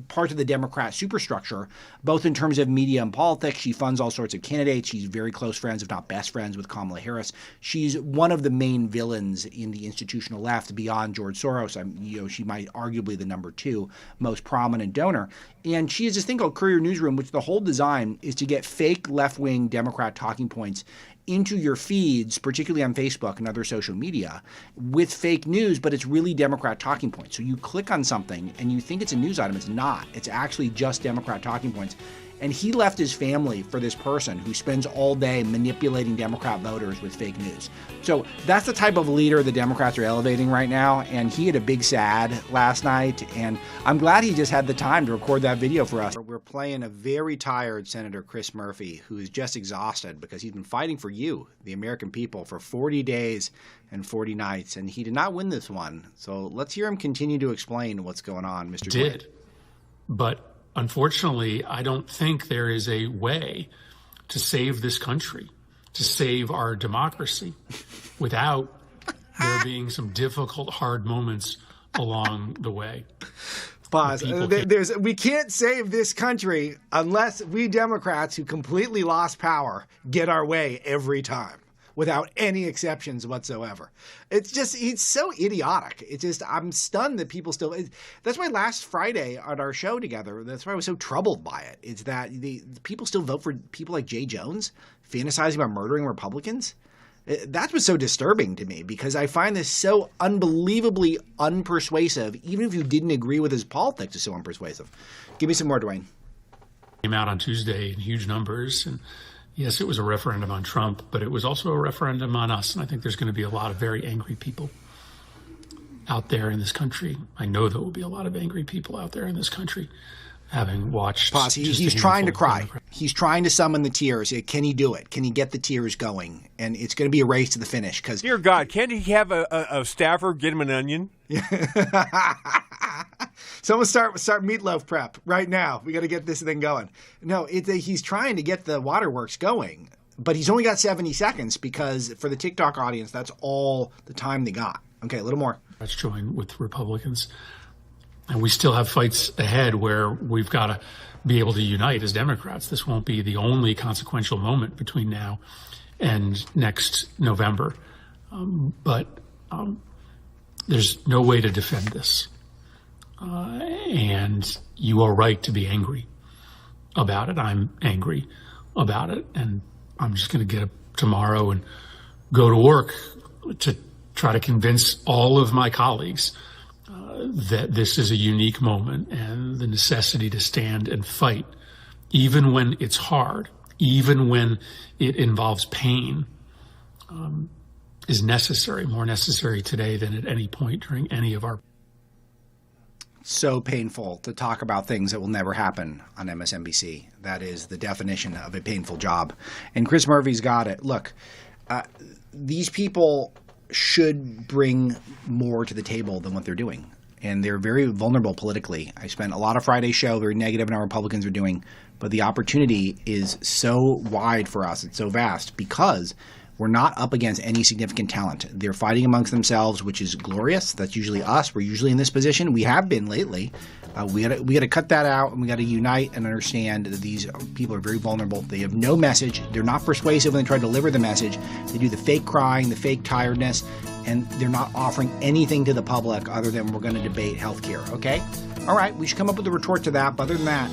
parts of the Democrat superstructure, both in terms of media and politics. She funds all sorts of candidates. She's very close friends, if not best friends, with Kamala Harris. She's one of the main villains in the institutional left beyond George Soros. She might arguably the number 2 most prominent donor. And she has this thing called Courier Newsroom, which the whole design is to get fake left-wing Democrat talking points into your feeds, particularly on Facebook and other social media, with fake news, but it's really Democrat talking points. So you click on something and you think it's a news item. It's not. It's actually just Democrat talking points. And he left his family for this person who spends all day manipulating Democrat voters with fake news. So that's the type of leader the Democrats are elevating right now. And he had a big sad last night. And I'm glad he just had the time to record that video for us. We're playing a very tired Senator Chris Murphy, who is just exhausted because he's been fighting for you, the American people, for 40 days and 40 nights. And he did not win this one. So let's hear him continue to explain what's going on, Mr. Did. But unfortunately, I don't think there is a way to save this country, to save our democracy, without there being some difficult, hard moments along the way. Pause. We can't save this country unless we Democrats, who completely lost power, get our way every time, without any exceptions whatsoever. It's just, it's so idiotic. It's just, I'm stunned that people still, that's why last Friday on our show together, that's why I was so troubled by it. It's that the people still vote for people like Jay Jones, fantasizing about murdering Republicans. That was so disturbing to me, because I find this so unbelievably unpersuasive. Even if you didn't agree with his politics, it's so unpersuasive. Give me some more, Dwayne. Came out on Tuesday in huge numbers, and yes, it was a referendum on Trump, but it was also a referendum on us. And I think there's going to be a lot of very angry people out there in this country. I know there will be a lot of angry people out there in this country, having watched. Pause. He's trying to cry. He's trying to summon the tears. Can he do it? Can he get the tears going? And it's going to be a race to the finish. Because, dear God, can't he have a staffer get him an onion? Someone start meatloaf prep right now. We got to get this thing going. No, he's trying to get the waterworks going, but he's only got 70 seconds because for the TikTok audience, that's all the time they got. Okay, a little more. Let's join with Republicans. And we still have fights ahead where we've got to be able to unite as Democrats. This won't be the only consequential moment between now and next November. But there's no way to defend this. And you are right to be angry about it. I'm angry about it. And I'm just going to get up tomorrow and go to work to try to convince all of my colleagues that this is a unique moment, and the necessity to stand and fight, even when it's hard, even when it involves pain, is necessary, more necessary today than at any point during any of our. So painful to talk about things that will never happen on MSNBC. That is the definition of a painful job. And Chris Murphy's got it. Look, these people should bring more to the table than what they're doing. And they're very vulnerable politically. I spent a lot of Friday's show very negative on how Republicans are doing, but the opportunity is so wide for us. It's so vast because we're not up against any significant talent. They're fighting amongst themselves, which is glorious. That's usually us. We're usually in this position. We have been lately. We got to cut that out, and we got to unite and understand that these people are very vulnerable. They have no message. They're not persuasive when they try to deliver the message. They do the fake crying, the fake tiredness, and they're not offering anything to the public other than we're going to debate healthcare. Okay? All right. We should come up with a retort to that. But other than that,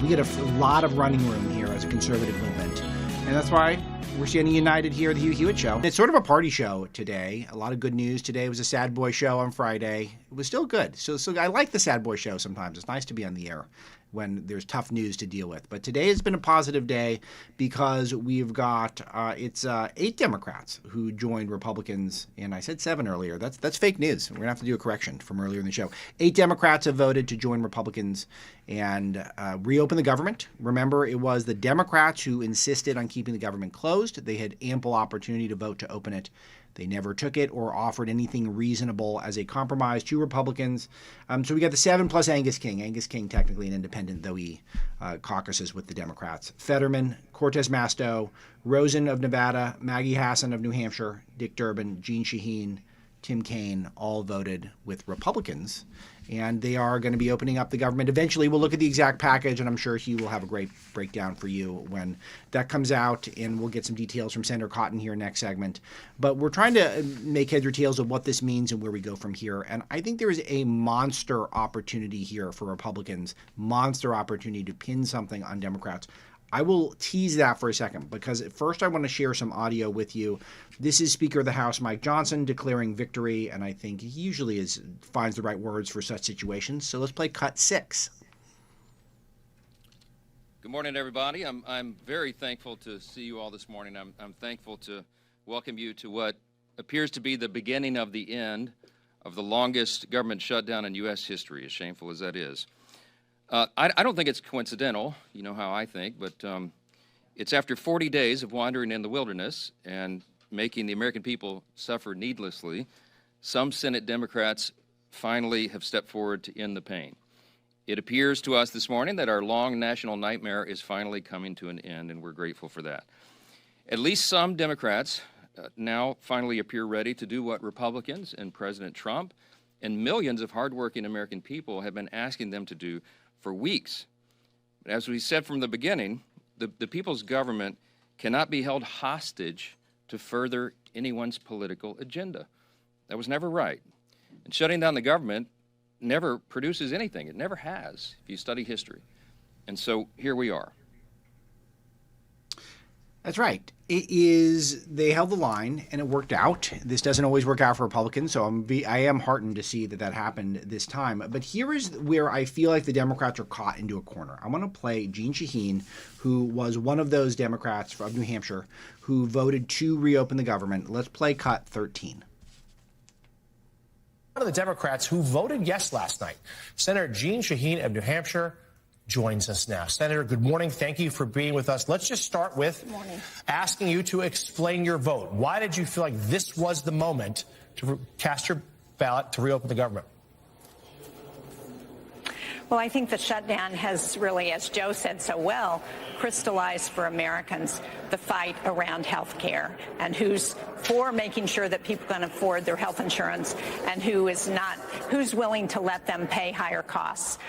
we get a lot of running room here as a conservative movement. And that's why we're standing united here at the Hugh Hewitt Show. It's sort of a party show today. A lot of good news today. It was a sad boy show on Friday. It was still good. So I like the sad boy show sometimes. It's nice to be on the air when there's tough news to deal with. But today has been a positive day because we've got, 8 Democrats who joined Republicans, and I said 7 earlier. That's fake news. We're going to have to do a correction from earlier in the show. 8 Democrats have voted to join Republicans and reopen the government. Remember, it was the Democrats who insisted on keeping the government closed. They had ample opportunity to vote to open it. They never took it or offered anything reasonable as a compromise to Republicans. So we got the 7 plus Angus King. Angus King, technically an independent, though he caucuses with the Democrats. Fetterman, Cortez Masto, Rosen of Nevada, Maggie Hassan of New Hampshire, Dick Durbin, Jeanne Shaheen, Tim Kaine all voted with Republicans. And they are going to be opening up the government. Eventually, we'll look at the exact package, and I'm sure Hugh will have a great breakdown for you when that comes out, and we'll get some details from Senator Cotton here next segment. But we're trying to make heads or tails of what this means and where we go from here. And I think there is a monster opportunity here for Republicans, monster opportunity to pin something on Democrats. I will tease that for a second because first I want to share some audio with you. This is Speaker of the House Mike Johnson declaring victory, and I think he usually finds the right words for such situations. So let's play cut 6. Good morning, everybody. I'm very thankful to see you all this morning. I'm thankful to welcome you to what appears to be the beginning of the end of the longest government shutdown in U.S. history, as shameful as that is. I don't think it's coincidental, you know how I think, but it's after 40 days of wandering in the wilderness and making the American people suffer needlessly, some Senate Democrats finally have stepped forward to end the pain. It appears to us this morning that our long national nightmare is finally coming to an end, and we're grateful for that. At least some Democrats now finally appear ready to do what Republicans and President Trump and millions of hardworking American people have been asking them to do for weeks. But as we said from the beginning, the people's government cannot be held hostage to further anyone's political agenda. That was never right. And shutting down the government never produces anything. It never has, if you study history. And so here we are. That's right. They held the line and it worked out. This doesn't always work out for Republicans, so I am heartened to see that happened this time. But here is where I feel like the Democrats are caught into a corner. I want to play Jeanne Shaheen, who was one of those Democrats from New Hampshire who voted to reopen the government. Let's play cut 13. One of the Democrats who voted yes last night, Senator Jeanne Shaheen of New Hampshire, joins us now. Senator, good morning. Thank you for being with us. Let's just start with asking you to explain your vote. Why did you feel like this was the moment to cast your ballot to reopen the government? Well, I think the shutdown has really, as Joe said so well, crystallized for Americans the fight around health care and who's for making sure that people can afford their health insurance and who's willing to let them pay higher costs.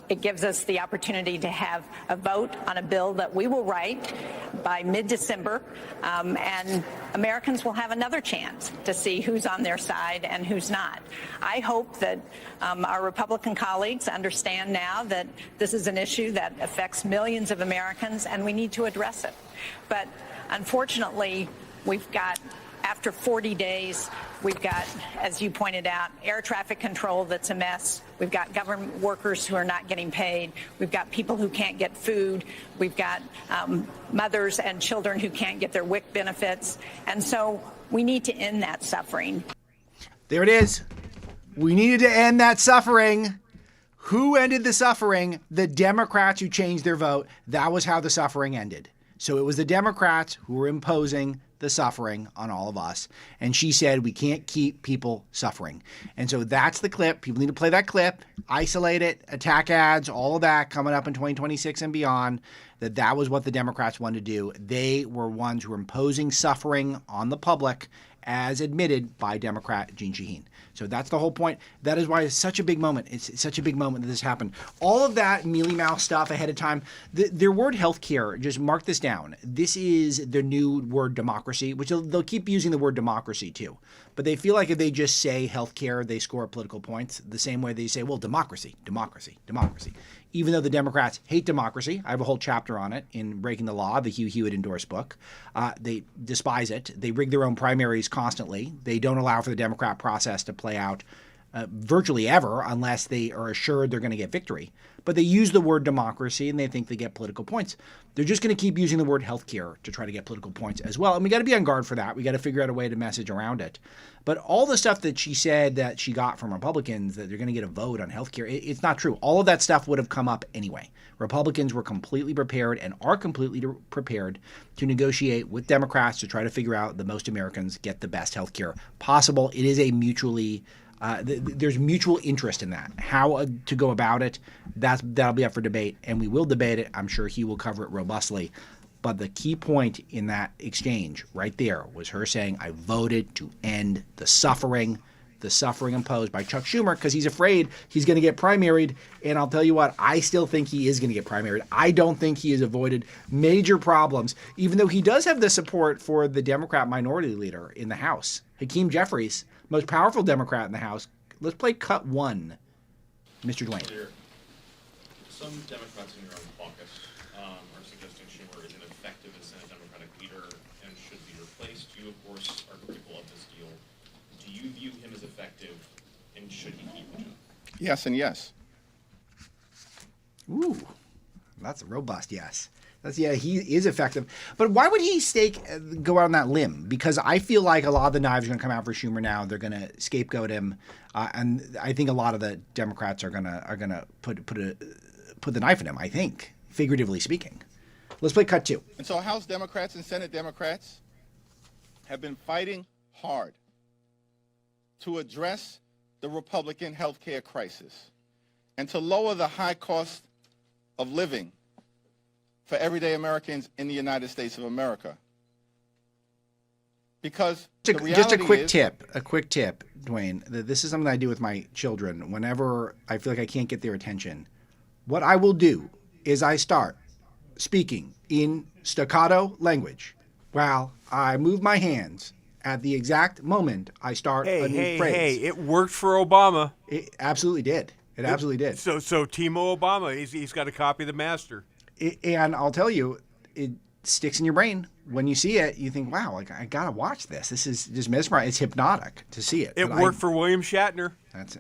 It gives us the opportunity to have a vote on a bill that we will write by mid-December, and Americans will have another chance to see who's on their side and who's not. I hope that our Republican colleagues understand now that this is an issue that affects millions of Americans, and we need to address it. But unfortunately, after 40 days, we've got, as you pointed out, air traffic control that's a mess. We've got government workers who are not getting paid. We've got people who can't get food. We've got mothers and children who can't get their WIC benefits. And so we need to end that suffering. There it is. We needed to end that suffering. Who ended the suffering? The Democrats who changed their vote. That was how the suffering ended. So it was the Democrats who were imposing the suffering on all of us. And she said, we can't keep people suffering. And so that's the clip. People need to play that clip, isolate it, attack ads, all of that coming up in 2026 and beyond. That was what the Democrats wanted to do. They were ones who were imposing suffering on the public, as admitted by Democrat Jeanne Shaheen. So that's the whole point. That is why it's such a big moment. It's such a big moment that this happened. All of that mealy-mouthed stuff ahead of time. Their word healthcare, just mark this down. This is their new word democracy, which they'll keep using the word democracy too. But they feel like if they just say healthcare, they score political points the same way they say, well, democracy, democracy, democracy. even though the Democrats hate democracy. I have a whole chapter on it in Breaking the Law, the Hugh Hewitt endorsed book. They despise it. They rig their own primaries constantly. They don't allow for the Democrat process to play out virtually ever unless they are assured they're going to get victory. But they use the word democracy and they think they get political points. They're just going to keep using the word healthcare to try to get political points as well. And we got to be on guard for that. We got to figure out a way to message around it. But all the stuff that she said that she got from Republicans, that they're going to get a vote on healthcare, it's not true. All of that stuff would have come up anyway. Republicans were completely prepared and are completely prepared to negotiate with Democrats to try to figure out the most Americans get the best healthcare possible. It is a mutually there's mutual interest in that. How to go about it, that'll be up for debate, and we will debate it. I'm sure he will cover it robustly. But the key point in that exchange right there was her saying, I voted to end the suffering imposed by Chuck Schumer, because he's afraid he's going to get primaried. And I'll tell you what, I still think he is going to get primaried. I don't think he has avoided major problems, even though he does have the support for the Democrat minority leader in the House, Hakeem Jeffries, most powerful Democrat in the House. Let's play cut one, Mr. Dwayne. Some Democrats in your own caucus are suggesting Schumer is ineffective as Senate Democratic leader and should be replaced. You, of course, are critical of this deal. Do you view him as effective, and should he keep the job? Yes and yes. Ooh, that's a robust yes. He is effective. But why would he go out on that limb? Because I feel like a lot of the knives are going to come out for Schumer now. They're going to scapegoat him, and I think a lot of the Democrats are going to put the knife in him. I think, figuratively speaking. Let's play cut two. And so House Democrats and Senate Democrats have been fighting hard to address the Republican health care crisis and to lower the high cost of living for everyday Americans in the United States of America. Because just a quick tip, Dwayne. This is something I do with my children whenever I feel like I can't get their attention. What I will do is I start speaking in staccato language while I move my hands at the exact moment I start a new phrase. Hey, it worked for Obama. It absolutely did. It absolutely did. So Timo Obama, he's got to copy the master. And I'll tell you, it sticks in your brain. When you see it, you think, wow, I got to watch this. This is just mesmerizing. It's hypnotic to see it. It worked for William Shatner.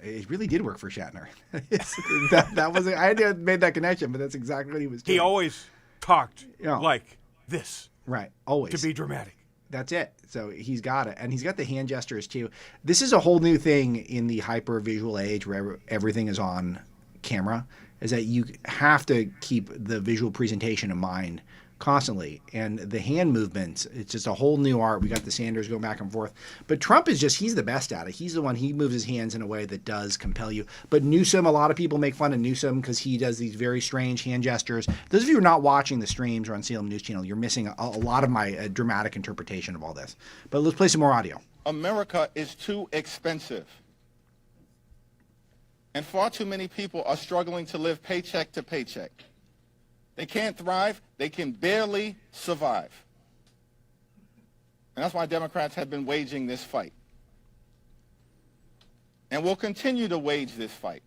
It really did work for Shatner. that was I hadn't made that connection, but that's exactly what he was doing. He always talked like this. Right, always. To be dramatic. That's it. So he's got it. And he's got the hand gestures, too. This is a whole new thing in the hyper-visual age where everything is on camera, is that you have to keep the visual presentation in mind constantly. And the hand movements, it's just a whole new art. We got the Sanders going back and forth. But Trump is he's the best at it. He's the one, he moves his hands in a way that does compel you. But Newsom, a lot of people make fun of Newsom because he does these very strange hand gestures. Those of you who are not watching the streams or on Salem News Channel, you're missing a lot of my dramatic interpretation of all this. But let's play some more audio. America is too expensive. And far too many people are struggling to live paycheck to paycheck. They can't thrive. They can barely survive. And that's why Democrats have been waging this fight. And we'll continue to wage this fight.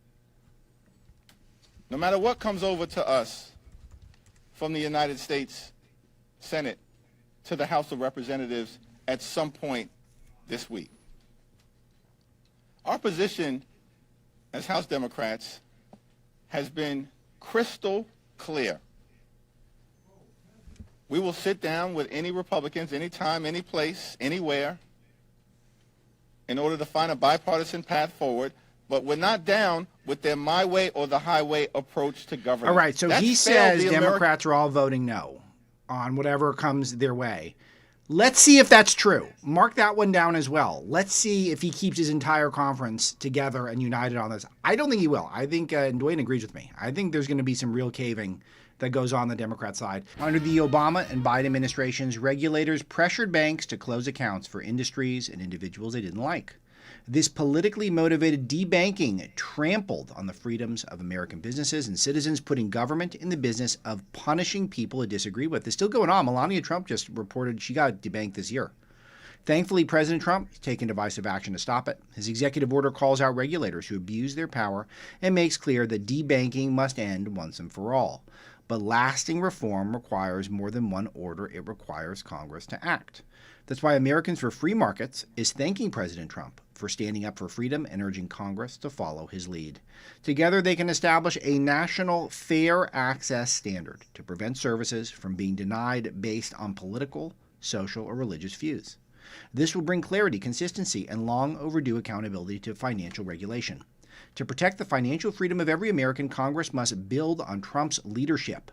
No matter what comes over to us from the United States Senate to the House of Representatives at some point this week. Our position as House Democrats has been crystal clear. We will sit down with any Republicans, anytime, any place, anywhere, in order to find a bipartisan path forward, but we're not down with their my way or the highway approach to government. All right, so he says Democrats are all voting no on whatever comes their way. Let's see if that's true. Mark that one down as well. Let's see if he keeps his entire conference together and united on this. I don't think he will. I think, and Dwayne agrees with me, I think there's going to be some real caving that goes on the Democrat side. Under the Obama and Biden administrations, regulators pressured banks to close accounts for industries and individuals they didn't like. This politically motivated debanking trampled on the freedoms of American businesses and citizens, putting government in the business of punishing people it disagree with. It's still going on. Melania Trump just reported she got debanked this year. Thankfully, President Trump has taken divisive action to stop it. His executive order calls out regulators who abuse their power and makes clear that debanking must end once and for all. But lasting reform requires more than one order. It requires Congress to act. That's why Americans for Free Markets is thanking President Trump for standing up for freedom and urging Congress to follow his lead. Together, they can establish a national fair access standard to prevent services from being denied based on political, social, or religious views. This will bring clarity, consistency, and long overdue accountability to financial regulation. To protect the financial freedom of every American, Congress must build on Trump's leadership,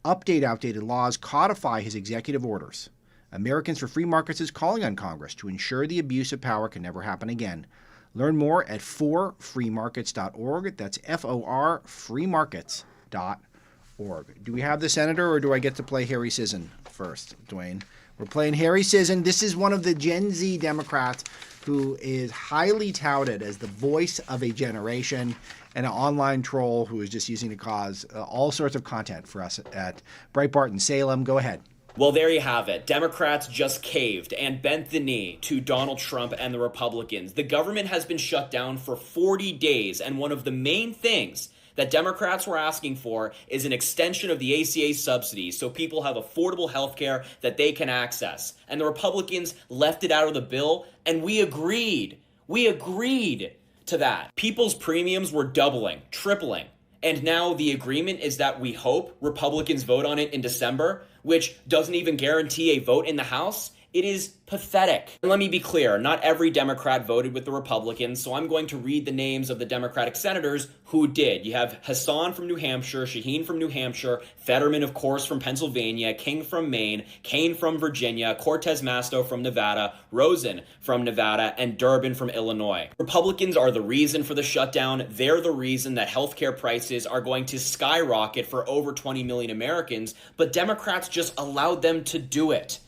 update outdated laws, codify his executive orders. Americans for Free Markets is calling on Congress to ensure the abuse of power can never happen again. Learn more at forfreemarkets.org. That's FOR freemarkets.org. Do we have the senator, or do I get to play Harry Sisson first, Dwayne? We're playing Harry Sisson. This is one of the Gen Z Democrats who is highly touted as the voice of a generation and an online troll who is just using to cause all sorts of content for us at Breitbart and Salem. Go ahead. Well, there you have it. Democrats just caved and bent the knee to Donald Trump and the Republicans. The government has been shut down for 40 days, and one of the main things that Democrats were asking for is an extension of the ACA subsidies so people have affordable health care that they can access. And the Republicans left it out of the bill, and we agreed. We agreed to that. People's premiums were doubling, tripling. And now the agreement is that we hope Republicans vote on it in December, which doesn't even guarantee a vote in the House. It is pathetic. And let me be clear, not every Democrat voted with the Republicans, so I'm going to read the names of the Democratic senators who did. You have Hassan from New Hampshire, Shaheen from New Hampshire, Fetterman, of course, from Pennsylvania, King from Maine, Kane from Virginia, Cortez Masto from Nevada, Rosen from Nevada, and Durbin from Illinois. Republicans are the reason for the shutdown. They're the reason that healthcare prices are going to skyrocket for over 20 million Americans, but Democrats just allowed them to do it.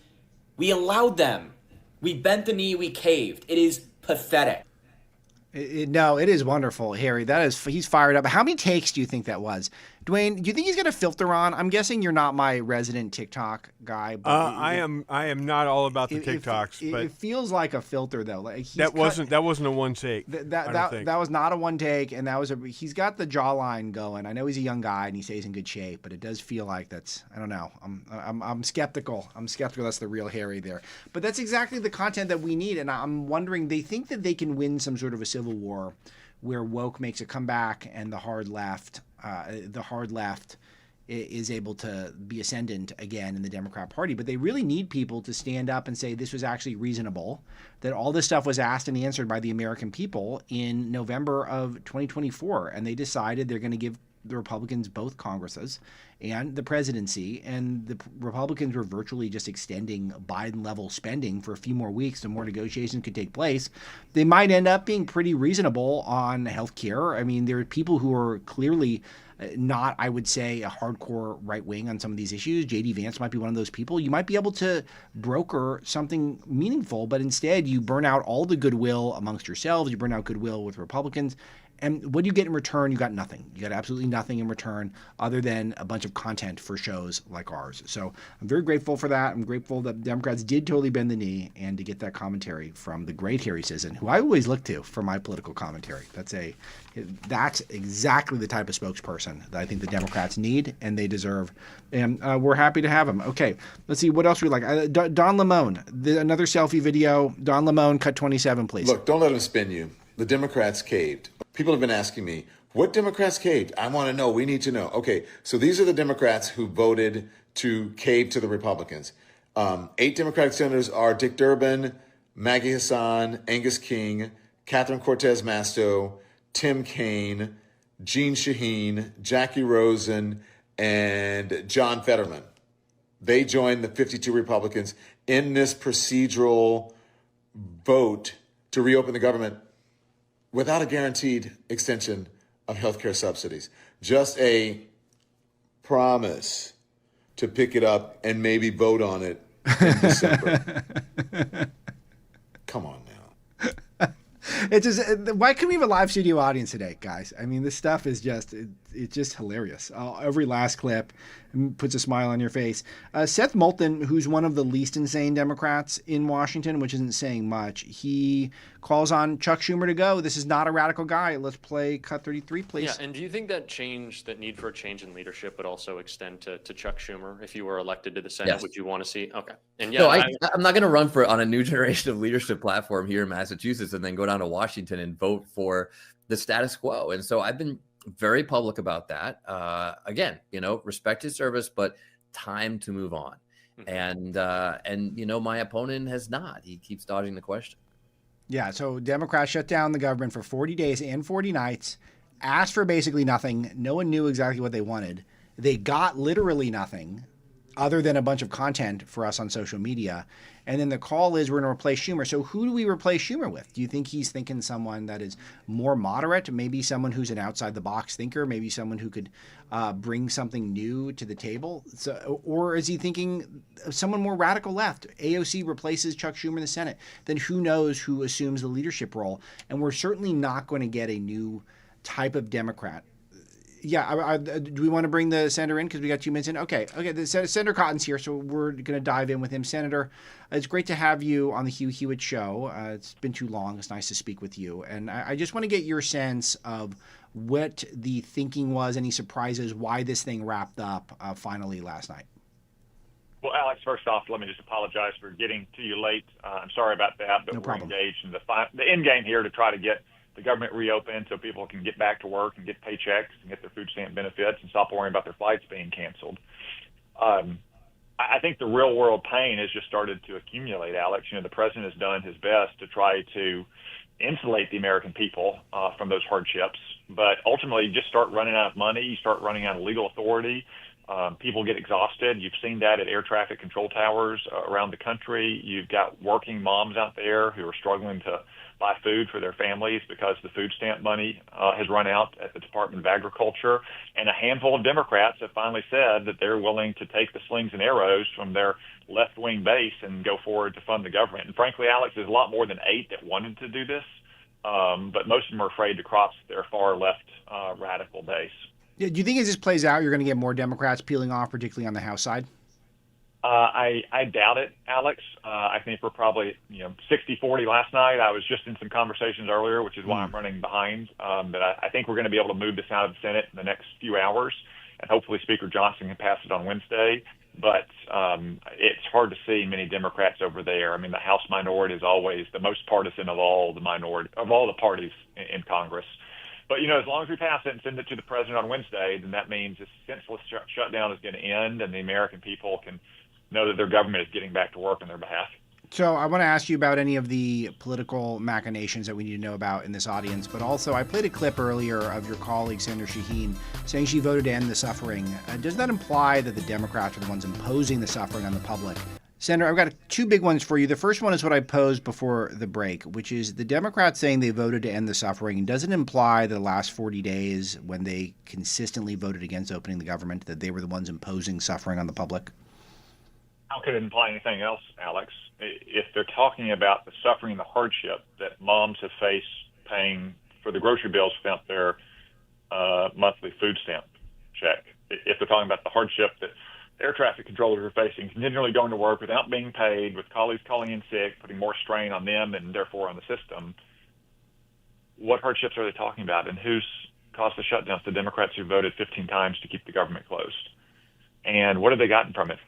We allowed them. We bent the knee. We caved. It is pathetic. No, it is wonderful, Harry. He's fired up. How many takes do you think that was? Dwayne, do you think he's got a filter on? I'm guessing you're not my resident TikTok guy. But I am not all about the TikToks, but it feels like a filter though. Like that wasn't a one take. That was not a one take, and he's got the jawline going. I know he's a young guy and he stays in good shape, but it does feel like that's, I don't know. I'm skeptical. I'm skeptical that's the real Harry there. But that's exactly the content that we need, and I'm wondering, they think that they can win some sort of a civil war where woke makes a comeback and the hard left is able to be ascendant again in the Democrat Party. But they really need people to stand up and say this was actually reasonable, that all this stuff was asked and answered by the American people in November of 2024. And they decided they're going to give the Republicans both Congresses and the presidency, and the Republicans were virtually just extending Biden-level spending for a few more weeks so more negotiations could take place. They might end up being pretty reasonable on health care. I mean, there are people who are clearly not, I would say, a hardcore right wing on some of these issues. J.D. Vance might be one of those people. You might be able to broker something meaningful, but instead you burn out all the goodwill amongst yourselves. You burn out goodwill with Republicans. And what do you get in return? You got nothing. You got absolutely nothing in return other than a bunch of content for shows like ours. So I'm very grateful for that. I'm grateful that Democrats did totally bend the knee and to get that commentary from the great Harry Sisson, who I always look to for my political commentary. That's exactly the type of spokesperson that I think the Democrats need and they deserve. And we're happy to have him. Okay, let's see what else we like. Don Lemon, another selfie video. Don Lemon, cut 27, please. Look, don't let him spin you. The Democrats caved. People have been asking me, what Democrats caved? I want to know. We need to know. Okay, so these are the Democrats who voted to cave to the Republicans. 8 Democratic senators are Dick Durbin, Maggie Hassan, Angus King, Catherine Cortez Masto, Tim Kaine, Jean Shaheen, Jackie Rosen, and John Fetterman. They joined the 52 Republicans in this procedural vote to reopen the government without a guaranteed extension of healthcare subsidies. Just a promise to pick it up and maybe vote on it in December. Come on now. It's just, why couldn't we have a live studio audience today, guys? I mean, this stuff is just, it's just hilarious. Every last clip puts a smile on your face. Seth Moulton, who's one of the least insane Democrats in Washington, which isn't saying much, he calls on Chuck Schumer to go. This is not a radical guy. Let's play Cut 33, please. Yeah, and do you think that need for a change in leadership would also extend to Chuck Schumer if you were elected to the Senate? Yes. Would you want to see? Okay. And yeah, no, I'm not going to run on a new generation of leadership platform here in Massachusetts and then go down to Washington and vote for the status quo. And so I've been very public about that. Again, respect his service, but time to move on. And my opponent has not. He keeps dodging the question. Yeah, so Democrats shut down the government for 40 days and 40 nights, asked for basically nothing. No one knew exactly what they wanted. They got literally nothing other than a bunch of content for us on social media. And then the call is we're going to replace Schumer. So who do we replace Schumer with? Do you think he's thinking someone that is more moderate, maybe someone who's an outside-the-box thinker, maybe someone who could bring something new to the table? So, or is he thinking someone more radical left? AOC replaces Chuck Schumer in the Senate. Then who knows who assumes the leadership role? And we're certainly not going to get a new type of Democrat. Yeah, do we want to bring the senator in because we got 2 minutes in? Okay. Senator Cotton's here, so we're going to dive in with him. Senator, it's great to have you on the Hugh Hewitt Show. It's been too long. It's nice to speak with you. And I just want to get your sense of what the thinking was, any surprises, why this thing wrapped up finally last night. Well, Alex, first off, let me just apologize for getting to you late. I'm sorry about that, but we're engaged in the end game here to try to get the government reopened so people can get back to work and get paychecks and get their food stamp benefits and stop worrying about their flights being canceled. I think the real world pain has just started to accumulate, Alex. The president has done his best to try to insulate the American people from those hardships. But ultimately, you just start running out of money. You start running out of legal authority. People get exhausted. You've seen that at air traffic control towers around the country. You've got working moms out there who are struggling to buy food for their families because the food stamp money has run out at the Department of Agriculture. And a handful of Democrats have finally said that they're willing to take the slings and arrows from their left-wing base and go forward to fund the government. And frankly, Alex, there's a lot more than 8 that wanted to do this, but most of them are afraid to cross their far-left radical base. Yeah, do you think as this plays out, you're going to get more Democrats peeling off, particularly on the House side? I doubt it, Alex. I think we're probably 60-40 last night. I was just in some conversations earlier, which is why I'm running behind. But I think we're going to be able to move this out of the Senate in the next few hours, and hopefully Speaker Johnson can pass it on Wednesday. But it's hard to see many Democrats over there. I mean, the House minority is always the most partisan of all the parties in Congress. But, as long as we pass it and send it to the president on Wednesday, then that means this senseless shutdown is going to end and the American people can know that their government is getting back to work on their behalf. So I want to ask you about any of the political machinations that we need to know about in this audience, but also I played a clip earlier of your colleague, Senator Shaheen, saying she voted to end the suffering. Does that imply that the Democrats are the ones imposing the suffering on the public? Senator, I've got 2 big ones for you. The first one is what I posed before the break, which is the Democrats saying they voted to end the suffering. Does it imply that the last 40 days, when they consistently voted against opening the government, that they were the ones imposing suffering on the public? How could it imply anything else, Alex? If they're talking about the suffering and the hardship that moms have faced paying for the grocery bills without their monthly food stamp check, if they're talking about the hardship that air traffic controllers are facing, continually going to work without being paid, with colleagues calling in sick, putting more strain on them and therefore on the system, what hardships are they talking about? And who's caused the shutdowns? The Democrats who voted 15 times to keep the government closed. And what have they gotten from it?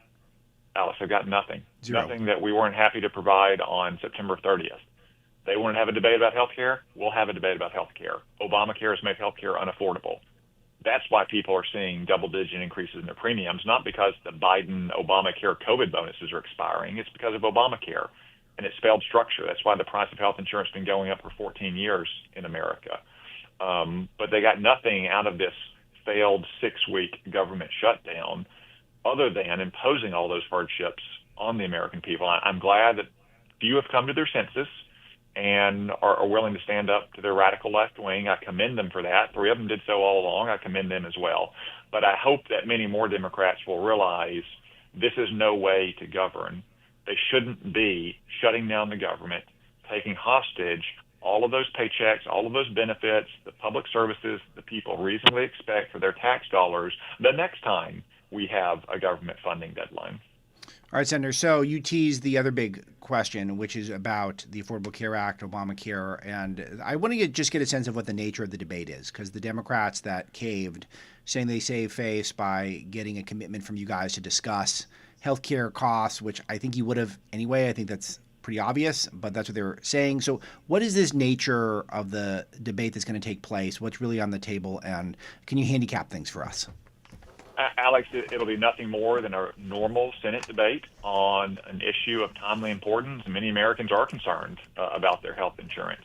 Alice, they've got nothing. Zero. Nothing that we weren't happy to provide on September 30th. They want to have a debate about health care? We'll have a debate about health care. Obamacare has made health care unaffordable. That's why people are seeing double-digit increases in their premiums, not because the Biden-Obamacare COVID bonuses are expiring. It's because of Obamacare and its failed structure. That's why the price of health insurance has been going up for 14 years in America. But they got nothing out of this failed 6-week government shutdown other than imposing all those hardships on the American people. I'm glad that few have come to their senses and are willing to stand up to their radical left wing. I commend them for that. 3 of them did so all along. I commend them as well. But I hope that many more Democrats will realize this is no way to govern. They shouldn't be shutting down the government, taking hostage all of those paychecks, all of those benefits, the public services the people reasonably expect for their tax dollars the next time we have a government funding deadline. All right, Senator. So you teased the other big question, which is about the Affordable Care Act, Obamacare, and I want to just get a sense of what the nature of the debate is, because the Democrats that caved, saying they saved face by getting a commitment from you guys to discuss healthcare costs, which I think you would have anyway. I think that's pretty obvious, but that's what they were saying. So what is this nature of the debate that's going to take place? What's really on the table, and can you handicap things for us? Alex, it'll be nothing more than a normal Senate debate on an issue of timely importance. Many Americans are concerned about their health insurance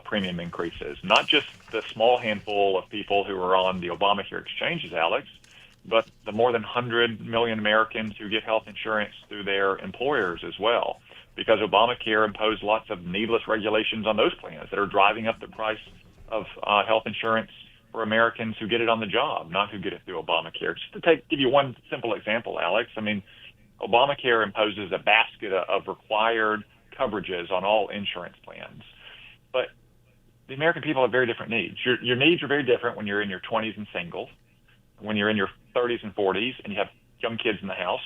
premium increases, not just the small handful of people who are on the Obamacare exchanges, Alex, but the more than 100 million Americans who get health insurance through their employers as well, because Obamacare imposed lots of needless regulations on those plans that are driving up the price of health insurance for Americans who get it on the job, not who get it through Obamacare. Just to give you one simple example, Alex, I mean, Obamacare imposes a basket of required coverages on all insurance plans. But the American people have very different needs. Your needs are very different when you're in your 20s and single, when you're in your 30s and 40s and you have young kids in the house,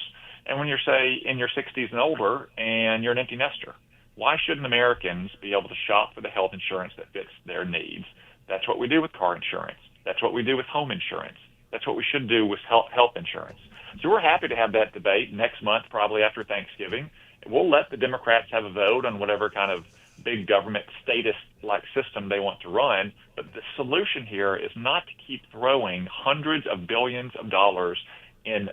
and when you're, say, in your 60s and older and you're an empty nester. Why shouldn't Americans be able to shop for the health insurance that fits their needs? That's what we do with car insurance. That's what we do with home insurance. That's what we should do with health insurance. So we're happy to have that debate next month, probably after Thanksgiving. We'll let the Democrats have a vote on whatever kind of big government statist-like system they want to run. But the solution here is not to keep throwing hundreds of billions of dollars in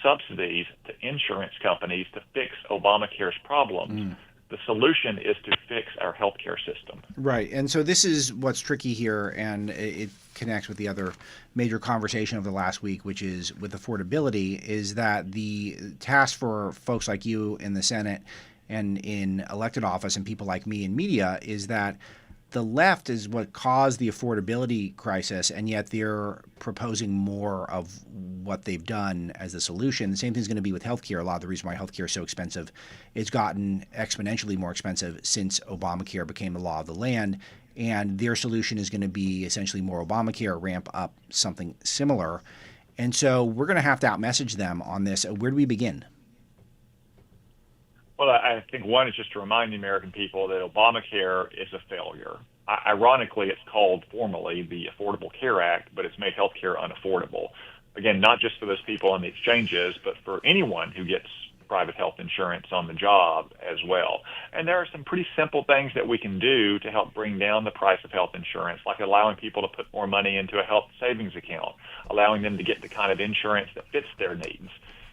subsidies to insurance companies to fix Obamacare's problems. The solution is to fix our healthcare system. Right. And so this is what's tricky here, and it connects with the other major conversation of the last week, which is with affordability, is that the task for folks like you in the Senate and in elected office and people like me in media is that the left is what caused the affordability crisis, and yet they're proposing more of what they've done as a solution. The same thing's going to be with healthcare. A lot of the reason why healthcare is so expensive, it's gotten exponentially more expensive since Obamacare became the law of the land, and their solution is going to be essentially more Obamacare, ramp up something similar. And so we're going to have to outmessage them on this. Where do we begin? Well, I think one is just to remind the American people that Obamacare is a failure. Ironically, it's called formally the Affordable Care Act, but it's made health care unaffordable. Again, not just for those people on the exchanges, but for anyone who gets private health insurance on the job as well. And there are some pretty simple things that we can do to help bring down the price of health insurance, like allowing people to put more money into a health savings account, allowing them to get the kind of insurance that fits their needs.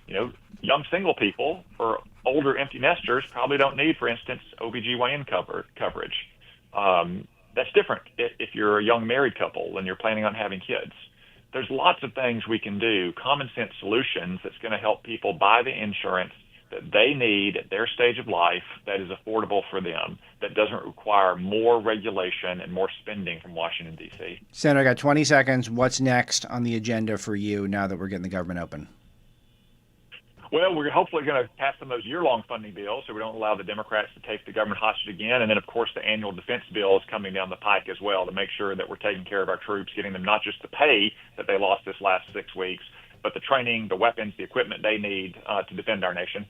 You know, young single people or older empty nesters probably don't need, for instance, OBGYN coverage. That's different if you're a young married couple and you're planning on having kids. There's lots of things we can do, common sense solutions that's going to help people buy the insurance that they need at their stage of life that is affordable for them, that doesn't require more regulation and more spending from Washington, D.C. Senator, I got 20 seconds. What's next on the agenda for you now that we're getting the government open? Well, we're hopefully going to pass some of those year-long funding bills so we don't allow the Democrats to take the government hostage again. And then, of course, the annual defense bill is coming down the pike as well to make sure that we're taking care of our troops, getting them not just the pay that they lost this last 6 weeks, but the training, the weapons, the equipment they need to defend our nation.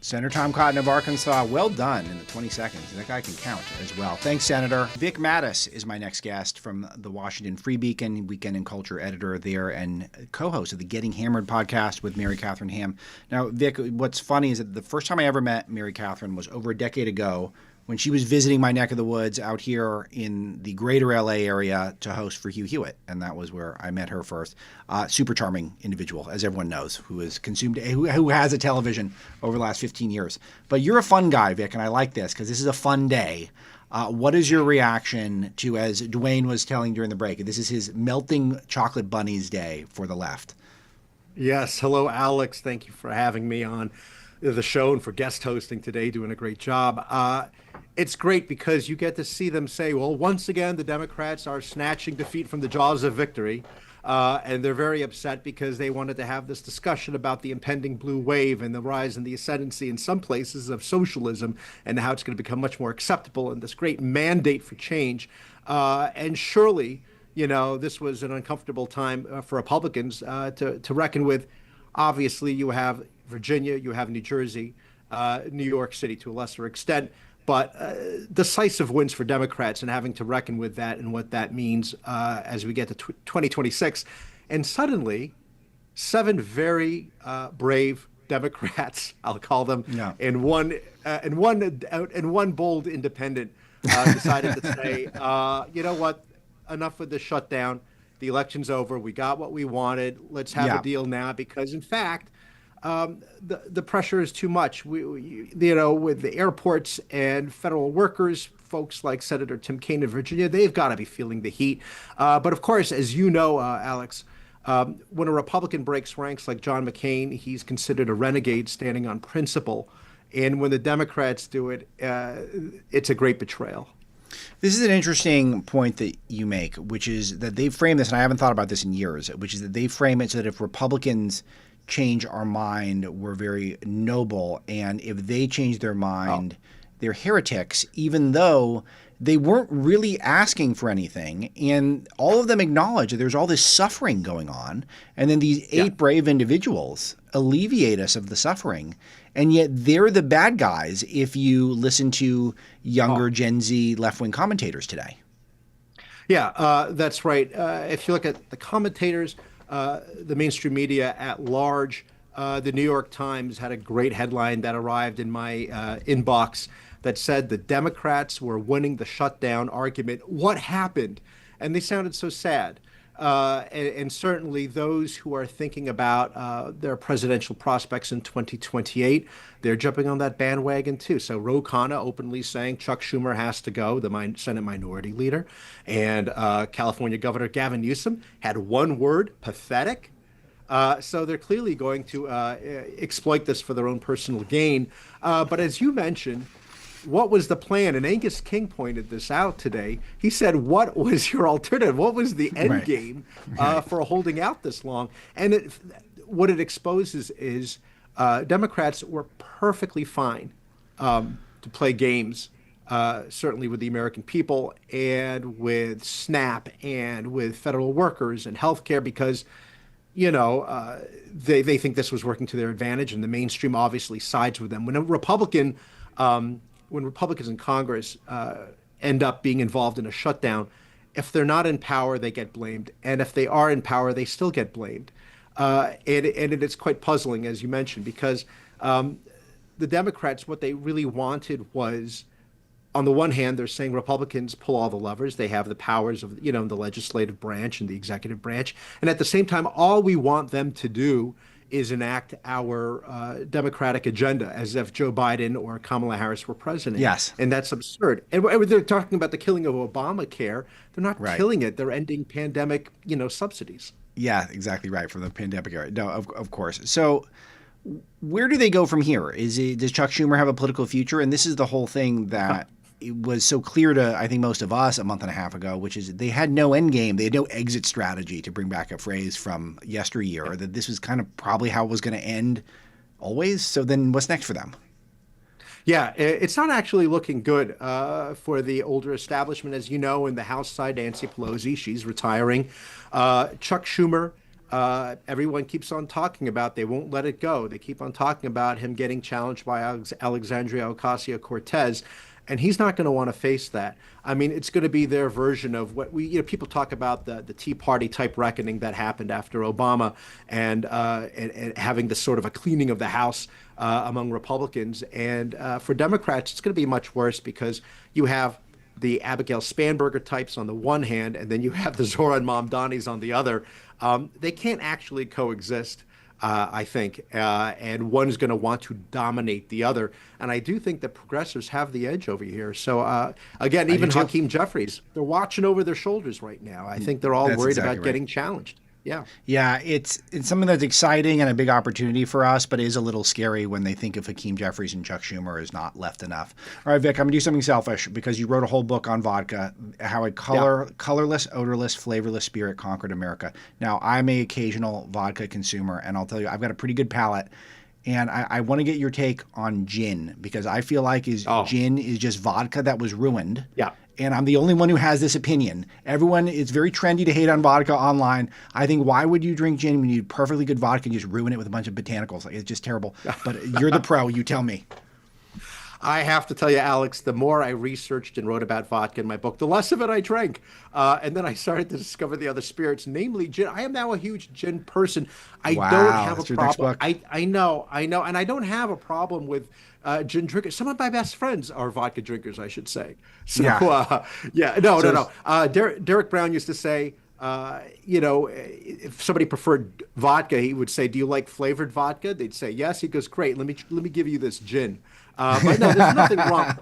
Senator Tom Cotton of Arkansas, well done in the 20 seconds. That guy can count as well. Thanks, Senator. Vic Mattis is my next guest from the Washington Free Beacon, Weekend and Culture editor there and co-host of the Getting Hammered podcast with Mary Catherine Ham. Now, Vic, what's funny is that the first time I ever met Mary Catherine was over a decade ago when she was visiting my neck of the woods out here in the greater LA area to host for Hugh Hewitt. And that was where I met her first. Super charming individual, as everyone knows, who has a television over the last 15 years. But you're a fun guy, Vic, and I like this because this is a fun day. What is your reaction to, as Dwayne was telling during the break, this is his melting chocolate bunnies day for the left? Yes. Hello, Alex. Thank you for having me on the show and for guest hosting today, doing a great job. It's great because you get to see them say, well, once again, the Democrats are snatching defeat from the jaws of victory. And they're very upset because they wanted to have this discussion about the impending blue wave and the rise and the ascendancy in some places of socialism and how it's going to become much more acceptable and this great mandate for change. And surely, this was an uncomfortable time for Republicans to reckon with. Obviously, you have Virginia, you have New Jersey, New York City to a lesser extent, but decisive wins for Democrats and having to reckon with that and what that means as we get to 2026. And suddenly, 7 very brave Democrats, I'll call them, and one bold independent decided to say, you know what, enough with the shutdown. The election's over. We got what we wanted. Let's have a deal now, because in fact, the pressure is too much. We with the airports and federal workers, folks like Senator Tim Kaine in Virginia, they've got to be feeling the heat. But of course, as you know, Alex, when a Republican breaks ranks like John McCain, he's considered a renegade standing on principle. And when the Democrats do it, it's a great betrayal. This is an interesting point that you make, which is that they frame this, and I haven't thought about this in years, which is that they frame it so that if Republicans change our mind, we're very noble. And if they change their mind, they're heretics, even though they weren't really asking for anything. And all of them acknowledge that there's all this suffering going on. And then these 8 brave individuals alleviate us of the suffering. And yet they're the bad guys if you listen to younger Gen Z left-wing commentators today. Yeah, that's right. If you look at the commentators, the mainstream media at large, the New York Times had a great headline that arrived in my inbox that said the Democrats were winning the shutdown argument. What happened? And they sounded so sad. And certainly those who are thinking about their presidential prospects in 2028, they're jumping on that bandwagon too. So Ro Khanna openly saying Chuck Schumer has to go, the Senate Minority Leader. And California Governor Gavin Newsom had one word: pathetic. So they're clearly going to exploit this for their own personal gain. But as you mentioned, what was the plan? And Angus King pointed this out today. He said, what was your alternative? What was the end game for holding out this long? And what it exposes is Democrats were perfectly fine to play games, certainly with the American people and with SNAP and with federal workers and healthcare, because they think this was working to their advantage, and the mainstream obviously sides with them. When Republicans in Congress end up being involved in a shutdown, if they're not in power, they get blamed. And if they are in power, they still get blamed. And it is quite puzzling, as you mentioned, because the Democrats, what they really wanted was, on the one hand, they're saying Republicans pull all the levers. They have the powers of, the legislative branch and the executive branch. And at the same time, all we want them to do is enact our Democratic agenda, as if Joe Biden or Kamala Harris were president. Yes. And that's absurd. And they're talking about the killing of Obamacare. They're not killing it. They're ending pandemic, subsidies. Yeah, exactly right, from the pandemic era. No, of course. So where do they go from here? Does Chuck Schumer have a political future? And this is the whole thing that it was so clear to, I think, most of us a month and a half ago, which is they had no end game. They had no exit strategy, to bring back a phrase from yesteryear, that this was kind of probably how it was going to end always. So then what's next for them? Yeah, it's not actually looking good for the older establishment. As you know, in the House side, Nancy Pelosi, she's retiring. Chuck Schumer, everyone keeps on talking about. They won't let it go. They keep on talking about him getting challenged by Alexandria Ocasio-Cortez. And he's not going to want to face that. I mean, it's going to be their version of what people talk about, the Tea Party type reckoning that happened after Obama, and having this sort of a cleaning of the House among Republicans. And for Democrats, it's going to be much worse, because you have the Abigail Spanberger types on the one hand, and then you have the Zoran Mamdanis on the other. They can't actually coexist, I think, and one is going to want to dominate the other. And I do think that progressives have the edge over here. So, again, even Hakeem Jeffries, they're watching over their shoulders right now. I think they're all worried about getting challenged. Yeah, it's something that's exciting and a big opportunity for us, but it is a little scary when they think of Hakeem Jeffries and Chuck Schumer is not left enough. All right, Vic, I'm going to do something selfish because you wrote a whole book on vodka, how a colorless, odorless, flavorless spirit conquered America. Now, I'm an occasional vodka consumer, and I'll tell you, I've got a pretty good palate. And I want to get your take on gin because I feel like gin is just vodka that was ruined. Yeah. And I'm the only one who has this opinion. Everyone, it's very trendy to hate on vodka online. I think, why would you drink gin when you need perfectly good vodka and just ruin it with a bunch of botanicals? Like, it's just terrible. But you're the pro. You tell me. I have to tell you, Alex, the more I researched and wrote about vodka in my book, the less of it I drank. And then I started to discover the other spirits, namely gin. I am now a huge gin person. I don't have a problem. I know. And I don't have a problem with gin drinkers. Some of my best friends are vodka drinkers, I should say. So, no. Derek Brown used to say, if somebody preferred vodka, he would say, "Do you like flavored vodka?" They'd say, "Yes." He goes, "Great. Let me give you this gin." But no, there's nothing wrong.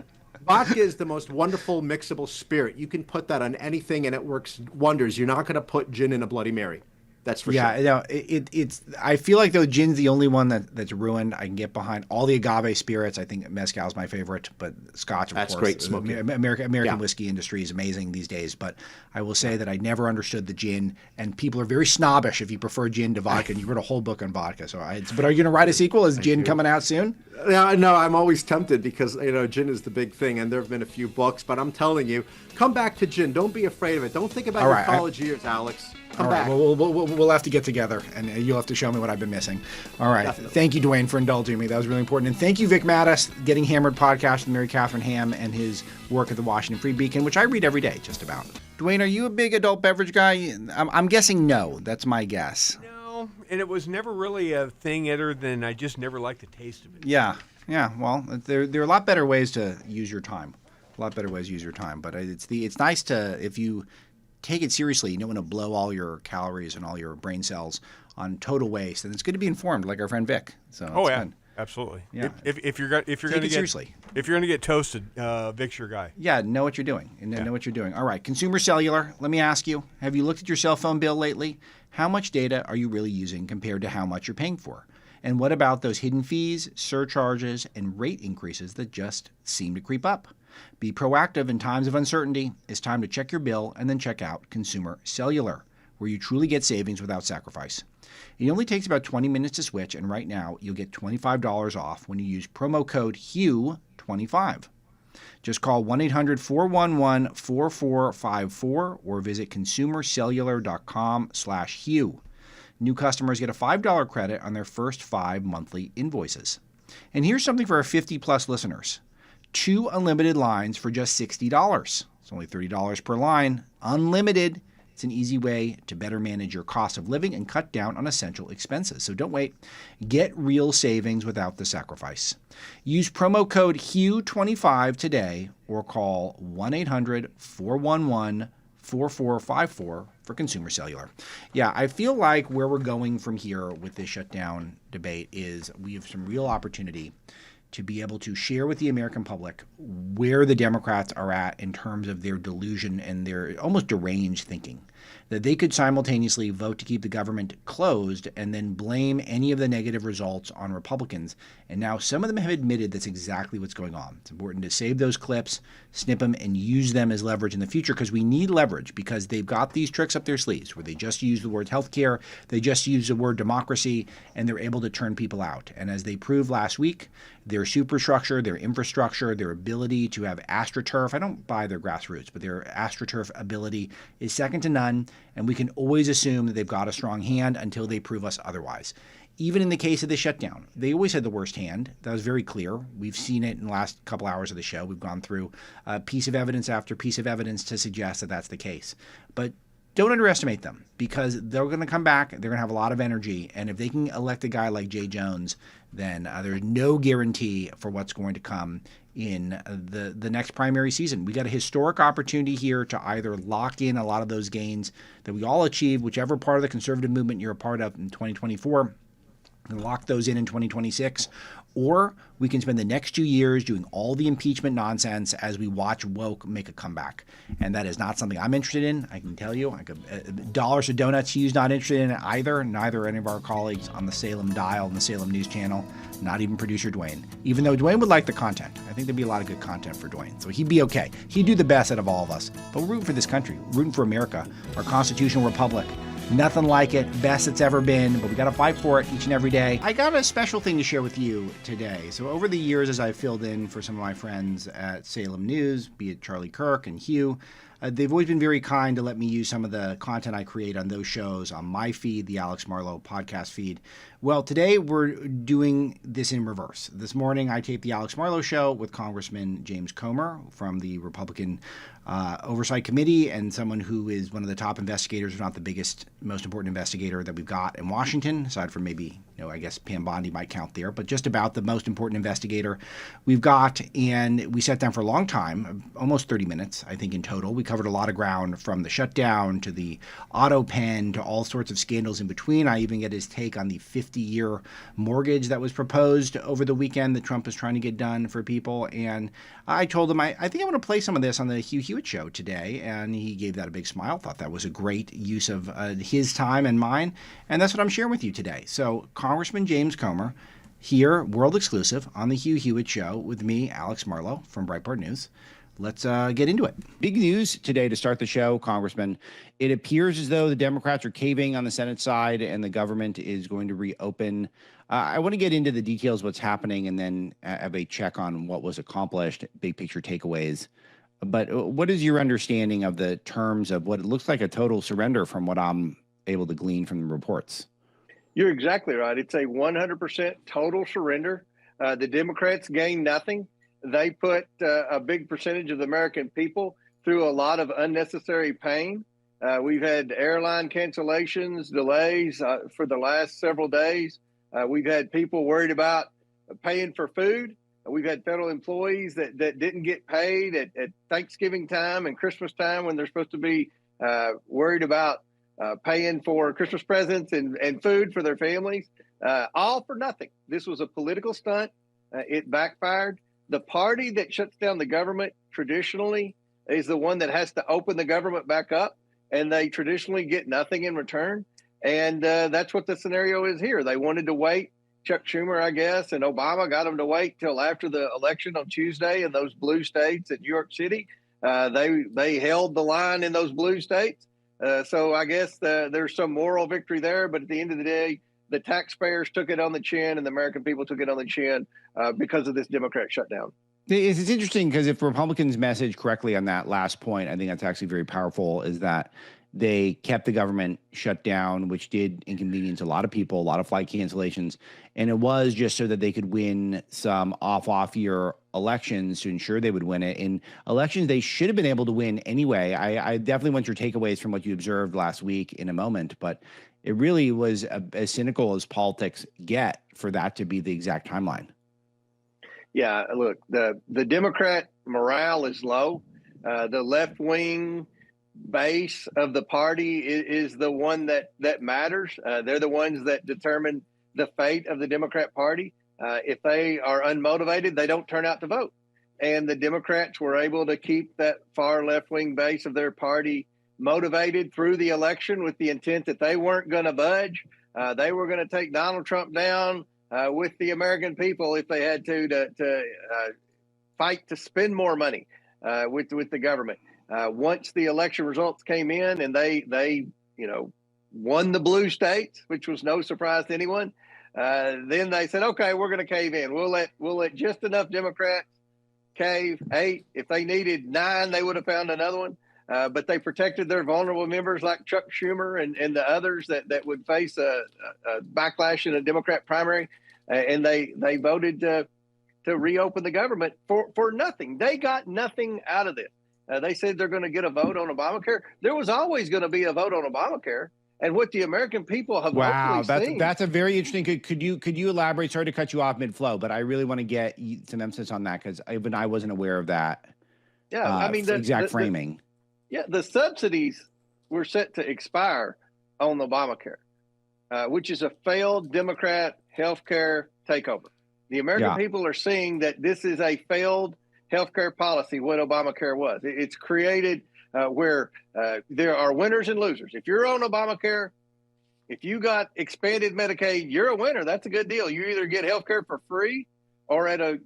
Vodka is the most wonderful mixable spirit. You can put that on anything and it works wonders. You're not going to put gin in a Bloody Mary. That's for sure. Yeah, no, it's. I feel like though gin's the only one that's ruined. I can get behind all the agave spirits. I think mezcal's my favorite, but Scotch, of course. That's great smoking. American whiskey industry is amazing these days. But I will say that I never understood the gin, and people are very snobbish if you prefer gin to vodka. And you wrote a whole book on vodka. But are you going to write a sequel? Is gin coming out soon? No, I'm always tempted because gin is the big thing, and there have been a few books. But I'm telling you, come back to gin. Don't be afraid of it. Don't think about your college years, Alex. Come back. Well, we'll have to get together, and you'll have to show me what I've been missing. All right. Definitely. Thank you, Dwayne, for indulging me. That was really important. And thank you, Vic Mattis, Getting Hammered podcast with Mary Catherine Ham and his work at the Washington Free Beacon, which I read every day, just about. Dwayne, are you a big adult beverage guy? I'm guessing no. That's my guess. No, and it was never really a thing other than I just never liked the taste of it. Yeah. Well, there are a lot better ways to use your time. But it's nice to, if you take it seriously, you don't want to blow all your calories and all your brain cells on total waste, and it's good to be informed, like our friend Vic. So good. Absolutely. Yeah. If you're going to get toasted, Vic's your guy. Yeah, know what you're doing. Know what you're doing. All right, Consumer Cellular. Let me ask you: have you looked at your cell phone bill lately? How much data are you really using compared to how much you're paying for? And what about those hidden fees, surcharges, and rate increases that just seem to creep up? Be proactive in times of uncertainty. It's time to check your bill and then check out Consumer Cellular, where you truly get savings without sacrifice. It only takes about 20 minutes to switch, and right now you'll get $25 off when you use promo code HUGH25. Just call 1-800-411-4454 or visit consumercellular.com/Hugh. New customers get a $5 credit on their first 5 monthly invoices. And here's something for our 50-plus listeners. 2 unlimited lines for just $60. It's only $30 per line. Unlimited. It's an easy way to better manage your cost of living and cut down on essential expenses. So don't wait. Get real savings without the sacrifice. Use promo code HUGH25 today or call 1-800-411-4454 for Consumer Cellular. Yeah, I feel like where we're going from here with this shutdown debate is we have some real opportunity to be able to share with the American public where the Democrats are at in terms of their delusion and their almost deranged thinking. That they could simultaneously vote to keep the government closed and then blame any of the negative results on Republicans. And now some of them have admitted that's exactly what's going on. It's important to save those clips, snip them, and use them as leverage in the future because we need leverage because they've got these tricks up their sleeves where they just use the word healthcare, they just use the word democracy, and they're able to turn people out. And as they proved last week, their superstructure, their infrastructure, their ability to have AstroTurf, I don't buy their grassroots, but their AstroTurf ability is second to none, and we can always assume that they've got a strong hand until they prove us otherwise. Even in the case of the shutdown, they always had the worst hand. That was very clear. We've seen it in the last couple hours of the show. We've gone through piece of evidence after piece of evidence to suggest that that's the case. But don't underestimate them because they're going to come back. They're going to have a lot of energy. And if they can elect a guy like Jay Jones, then there's no guarantee for what's going to come in the next primary season. We got a historic opportunity here to either lock in a lot of those gains that we all achieved, whichever part of the conservative movement you're a part of in 2024, and lock those in 2026, or we can spend the next 2 years doing all the impeachment nonsense as we watch woke make a comeback. And that is not something I'm interested in. I can tell you, dollars to donuts, Hugh's not interested in it either. Neither any of our colleagues on the Salem Dial and the Salem News Channel, not even producer Dwayne. Even though Dwayne would like the content. I think there'd be a lot of good content for Dwayne. So he'd be okay. He'd do the best out of all of us. But we're rooting for this country, rooting for America, our constitutional republic. Nothing like it, best it's ever been, but we got to fight for it each and every day. I got a special thing to share with you today. So over the years, as I've filled in for some of my friends at Salem News, be it Charlie Kirk and Hugh, they've always been very kind to let me use some of the content I create on those shows on my feed, the Alex Marlow podcast feed. Well, today we're doing this in reverse. This morning, I taped the Alex Marlow show with Congressman James Comer from the Republican Oversight Committee, and someone who is one of the top investigators, if not the biggest, most important investigator that we've got in Washington, aside from maybe, I guess Pam Bondi might count there, but just about the most important investigator we've got. And we sat down for a long time, almost 30 minutes, I think, in total. We covered a lot of ground, from the shutdown to the auto pen to all sorts of scandals in between. I even get his take on the 50-year mortgage that was proposed over the weekend that Trump is trying to get done for people. And I told him, I think I want to play some of this on the Hugh Hewitt show today. And he gave that a big smile, thought that was a great use of his time and mine. And that's what I'm sharing with you today. So Congressman James Comer here, world exclusive, on the Hugh Hewitt show with me, Alex Marlow from Breitbart News. Let's get into it. Big news today to start the show, Congressman. It appears as though the Democrats are caving on the Senate side and the government is going to reopen. I want to get into the details of what's happening and then have a check on what was accomplished, big picture takeaways. But what is your understanding of the terms of what it looks like a total surrender from what I'm able to glean from the reports? You're exactly right. It's a 100% total surrender. The Democrats gain nothing. They put a big percentage of the American people through a lot of unnecessary pain. We've had airline cancellations, delays for the last several days. We've had people worried about paying for food. We've had federal employees that didn't get paid at Thanksgiving time and Christmas time when they're supposed to be worried about paying for Christmas presents and food for their families, all for nothing. This was a political stunt. It backfired. The party that shuts down the government traditionally is the one that has to open the government back up, and they traditionally get nothing in return. And that's what the scenario is here. They wanted to wait. Chuck Schumer, I guess, and Obama got them to wait till after the election on Tuesday in those blue states at New York City. They held the line in those blue states. So I guess there's some moral victory there. But at the end of the day, the taxpayers took it on the chin and the American people took it on the chin because of this Democrat shutdown. It's interesting because if Republicans message correctly on that last point, I think that's actually very powerful, is that they kept the government shut down, which did inconvenience a lot of people, a lot of flight cancellations. And it was just so that they could win some off-year elections to ensure they would win it. In elections they should have been able to win anyway. I definitely want your takeaways from what you observed last week in a moment, but it really was as cynical as politics get for that to be the exact timeline. Yeah, look, the Democrat morale is low. The left-wing base of the party is the one that matters. They're the ones that determine the fate of the Democrat Party. If they are unmotivated, they don't turn out to vote. And the Democrats were able to keep that far left-wing base of their party motivated through the election with the intent that they weren't going to budge. They were going to take Donald Trump down with the American people if they had to fight to spend more money with the government. Once the election results came in and they won the blue states, which was no surprise to anyone, then they said, okay, we're going to cave in. We'll let just enough Democrats cave. 8. If they needed 9, they would have found another one. But they protected their vulnerable members like Chuck Schumer and the others that would face a backlash in a Democrat primary. And they voted to reopen the government for nothing. They got nothing out of this. They said they're going to get a vote on Obamacare. There was always going to be a vote on Obamacare. And what the American people have hopefully seen. That's a very interesting. Could you elaborate? Sorry to cut you off mid-flow, but I really want to get some emphasis on that because even I wasn't aware of that. Yeah, I mean the exact framing. The subsidies were set to expire on Obamacare, which is a failed Democrat healthcare takeover. The American people are seeing that this is a failed healthcare policy, what Obamacare was. It's created where there are winners and losers. If you're on Obamacare, if you got expanded Medicaid, you're a winner. That's a good deal. You either get healthcare for free or at a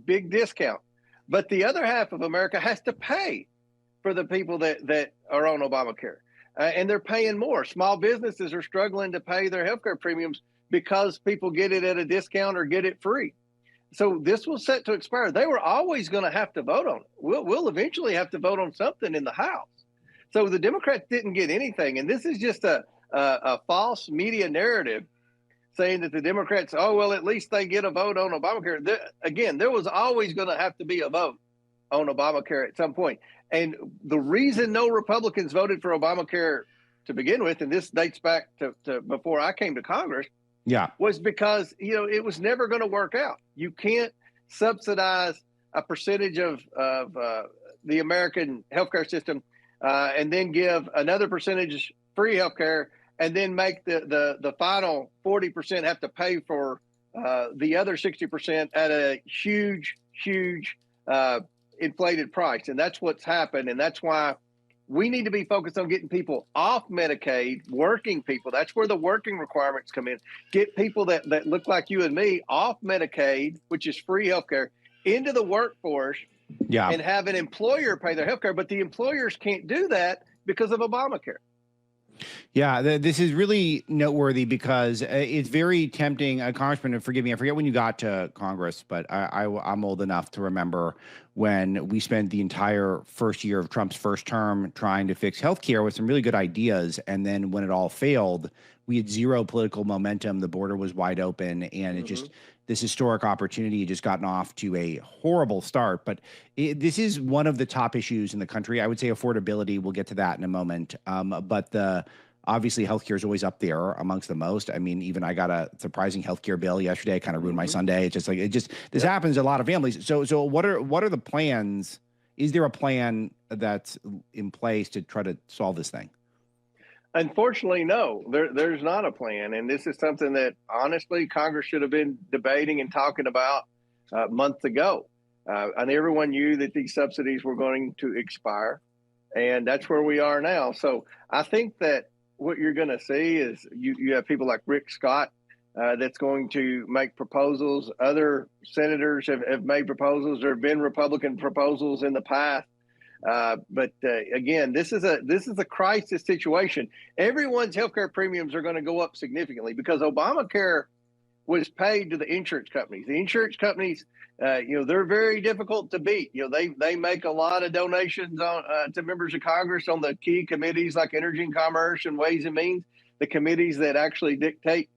big discount. But the other half of America has to pay for the people that are on Obamacare. And they're paying more. Small businesses are struggling to pay their healthcare premiums because people get it at a discount or get it free. So this was set to expire. They were always going to have to vote on it. We'll eventually have to vote on something in the House. So the Democrats didn't get anything. And this is just a false media narrative saying that the Democrats, oh, well, at least they get a vote on Obamacare. Again, there was always going to have to be a vote on Obamacare at some point. And the reason no Republicans voted for Obamacare to begin with, and this dates back to before I came to Congress, was because, it was never going to work out. You can't subsidize a percentage of the American healthcare system and then give another percentage free healthcare and then make the final 40% have to pay for the other 60% at a huge inflated price. And that's what's happened. And that's why we need to be focused on getting people off Medicaid, working people. That's where the working requirements come in. Get people that look like you and me off Medicaid, which is free healthcare, into the workforce and have an employer pay their healthcare. But the employers can't do that because of Obamacare. Yeah, this is really noteworthy because it's very tempting. Congressman, and forgive me, I forget when you got to Congress, but I'm old enough to remember when we spent the entire first year of Trump's first term trying to fix healthcare with some really good ideas. And then when it all failed, we had zero political momentum. The border was wide open, and it just this historic opportunity had just gotten off to a horrible start. But this is one of the top issues in the country. I would say affordability. We'll get to that in a moment. But obviously, healthcare is always up there amongst the most. I mean, even I got a surprising healthcare bill yesterday. Kind of ruined my Sunday. It's just this happens to a lot of families. So what are the plans? Is there a plan that's in place to try to solve this thing? Unfortunately, no, there's not a plan. And this is something that, honestly, Congress should have been debating and talking about months ago. And everyone knew that these subsidies were going to expire. And that's where we are now. So I think that what you're going to see is you have people like Rick Scott that's going to make proposals. Other senators have made proposals. There have been Republican proposals in the past. But again, this is a crisis situation. Everyone's healthcare premiums are going to go up significantly because Obamacare was paid to the insurance companies. The insurance companies, they're very difficult to beat. They make a lot of donations to members of Congress on the key committees like Energy and Commerce and Ways and Means, the committees that actually dictate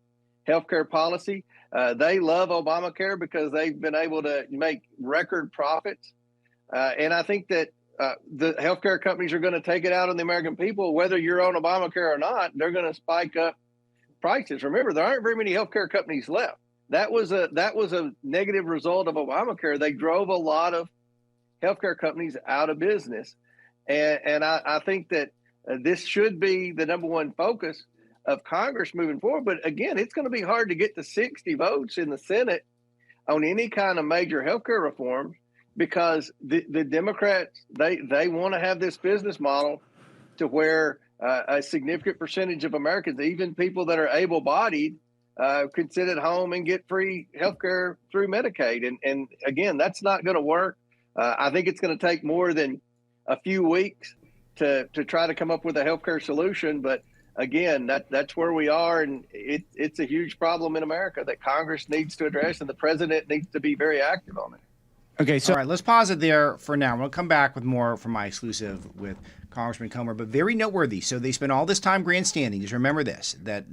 healthcare policy. They love Obamacare because they've been able to make record profits. And I think that the healthcare companies are going to take it out on the American people, whether you're on Obamacare or not. They're going to spike up prices. Remember, there aren't very many healthcare companies left. That was a negative result of Obamacare. They drove a lot of healthcare companies out of business, and I think that this should be the number one focus of Congress moving forward. But again, it's going to be hard to get to 60 votes in the Senate on any kind of major healthcare reform, because the Democrats, they want to have this business model to where a significant percentage of Americans, even people that are able-bodied, can sit at home and get free health care through Medicaid. And again, that's not going to work. I think it's going to take more than a few weeks to try to come up with a healthcare solution. But again, that's where we are. And it's a huge problem in America that Congress needs to address, and the president needs to be very active on it. Okay, so all right, let's pause it there for now. We'll come back with more from my exclusive with Congressman Comer, but very noteworthy. So they spent all this time grandstanding. Just remember this, that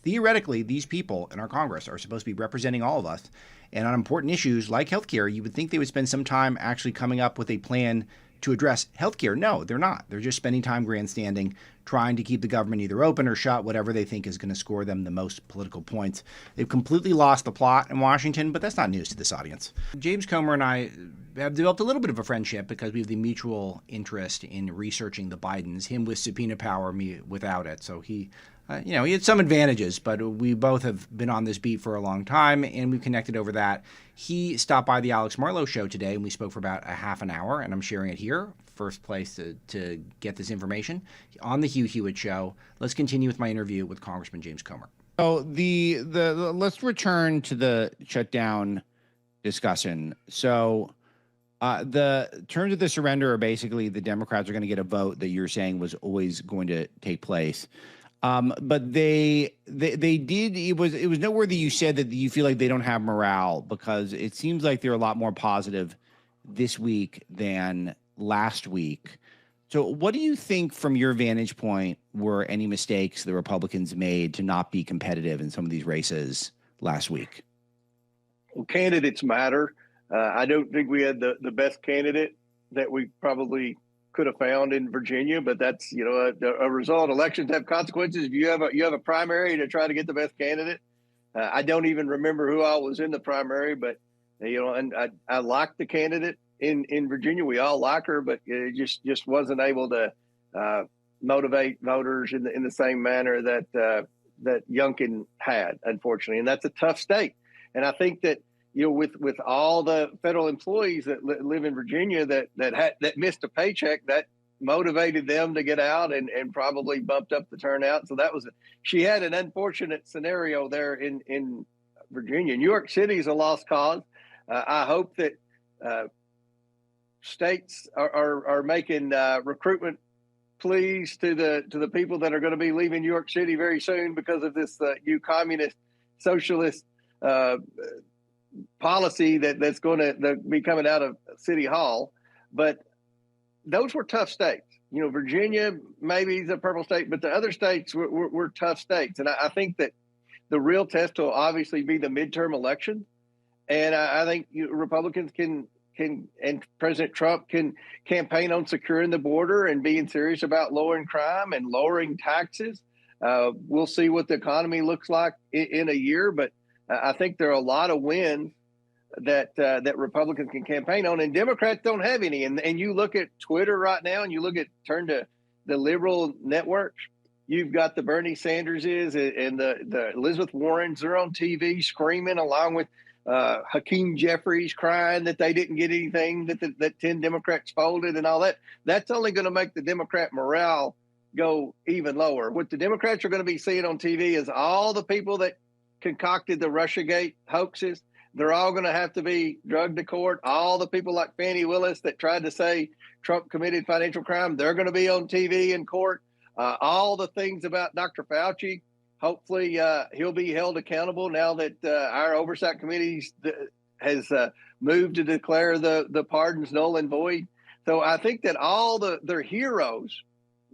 theoretically, these people in our Congress are supposed to be representing all of us. And on important issues like healthcare, you would think they would spend some time actually coming up with a plan to address healthcare. No, they're not. They're just spending time grandstanding, trying to keep the government either open or shut, whatever they think is going to score them the most political points. They've completely lost the plot in Washington, but that's not news to this audience. James Comer and I have developed a little bit of a friendship because we have the mutual interest in researching the Bidens, him with subpoena power, me without it. So he had some advantages, but we both have been on this beat for a long time, and we've connected over that. He stopped by the Alex Marlow show today, and we spoke for about a half an hour, and I'm sharing it here. First place to get this information on the Hugh Hewitt show. Let's continue with my interview with Congressman James Comer. So let's return to the shutdown discussion. So the terms of the surrender are basically the Democrats are going to get a vote that you're saying was always going to take place. But they did. It was noteworthy. You said that you feel like they don't have morale because it seems like they're a lot more positive this week than last week. So what do you think from your vantage point were any mistakes the Republicans made to not be competitive in some of these races last week? Well, candidates matter. I don't think we had the best candidate that we probably could have found in Virginia, but that's, a result. Elections have consequences. If you have a primary to try to get the best candidate, I don't even remember who all was in the primary, but, and I liked the candidate in Virginia. We all like her, but it just wasn't able to motivate voters in the same manner that Youngkin had, unfortunately. And that's a tough state. And I think that, with all the federal employees that live in Virginia that missed a paycheck, that motivated them to get out and probably bumped up the turnout. So she had an unfortunate scenario there in Virginia. New York City is a lost cause. I hope that states are making recruitment pleas to the people that are going to be leaving New York City very soon because of this new communist socialist policy that's going to be coming out of City Hall. But those were tough states. Virginia maybe is a purple state, but the other states were tough states. And I think that the real test will obviously be the midterm election. And I think Republicans can and President Trump can campaign on securing the border and being serious about lowering crime and lowering taxes. We'll see what the economy looks like in a year, but I think there are a lot of wins that Republicans can campaign on, and Democrats don't have any. And you look at Twitter right now, and you turn to the liberal networks. You've got the Bernie Sanderses and the Elizabeth Warrens. They're on TV screaming, along with Hakeem Jeffries crying that they didn't get anything, that 10 Democrats folded and all that. That's only going to make the Democrat morale go even lower. What the Democrats are going to be seeing on TV is all the people that concocted the Russiagate hoaxes. They're all going to have to be drugged to court. All the people like Fannie Willis that tried to say Trump committed financial crime, they're going to be on TV in court. All the things about Dr. Fauci, hopefully he'll be held accountable now that our oversight committee has moved to declare the pardons null and void. So I think that all their heroes,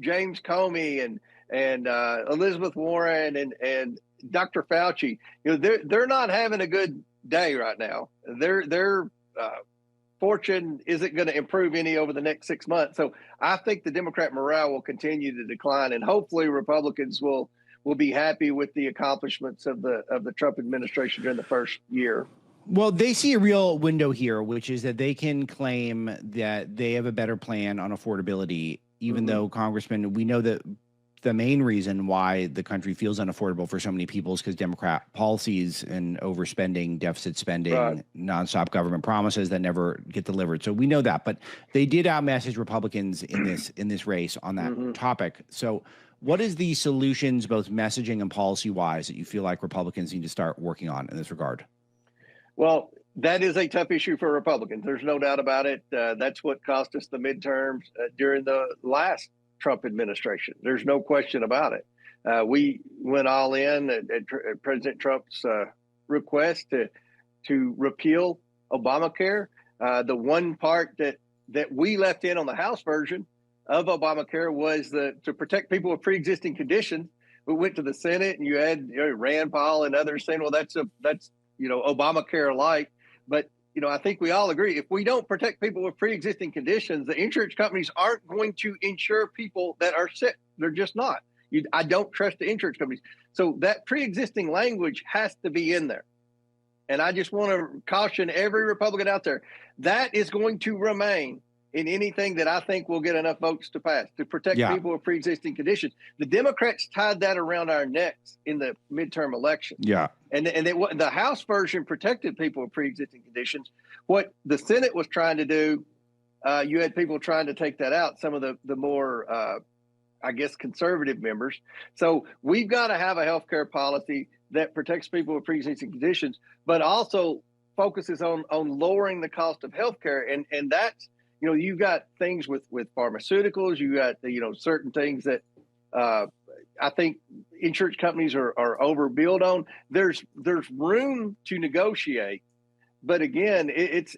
James Comey and Elizabeth Warren and Dr. Fauci, they're not having a good day right now. Their fortune isn't going to improve any over the next 6 months. So I think the Democrat morale will continue to decline, and hopefully Republicans will be happy with the accomplishments of the Trump administration during the first year. Well, they see a real window here, which is that they can claim that they have a better plan on affordability, even though, Congressman, we know that the main reason why the country feels unaffordable for so many people is because Democrat policies and overspending, deficit spending, nonstop government promises that never get delivered. So we know that, but they did outmessage Republicans in this race on that topic. So what is the solutions, both messaging and policy wise, that you feel like Republicans need to start working on in this regard? Well, that is a tough issue for Republicans. There's no doubt about it. That's what cost us the midterms during the last Trump administration. There's no question about it. We went all in at President Trump's request to repeal Obamacare. The one part that we left in on the House version of Obamacare was to protect people with pre-existing conditions. We went to the Senate, and you had Rand Paul and others saying, "Well, that's Obamacare light." But I think we all agree, if we don't protect people with pre-existing conditions, the insurance companies aren't going to insure people that are sick. They're just not. I don't trust the insurance companies. So that pre-existing language has to be in there. and I just want to caution every Republican out there, that is going to remain in anything that I think will get enough votes to pass to protect people with pre-existing conditions. The Democrats tied that around our necks in the midterm election. Yeah. And the House version protected people with pre-existing conditions. What the Senate was trying to do, you had people trying to take that out, some of the more, I guess, conservative members. So we've got to have a healthcare policy that protects people with pre-existing conditions, but also focuses on lowering the cost of healthcare. And that's, you've got things with pharmaceuticals, you got, certain things that I think insurance companies are overbilled on. There's room to negotiate, but again, it's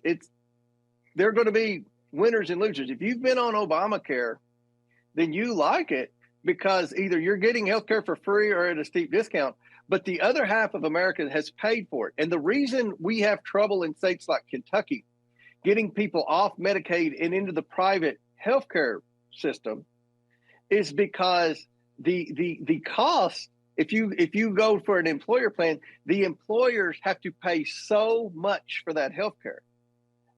there are going to be winners and losers. If you've been on Obamacare, then you like it because either you're getting healthcare for free or at a steep discount, but the other half of America has paid for it. And the reason we have trouble in states like Kentucky getting people off Medicaid and into the private healthcare system is because the cost, if you go for an employer plan, the employers have to pay so much for that healthcare.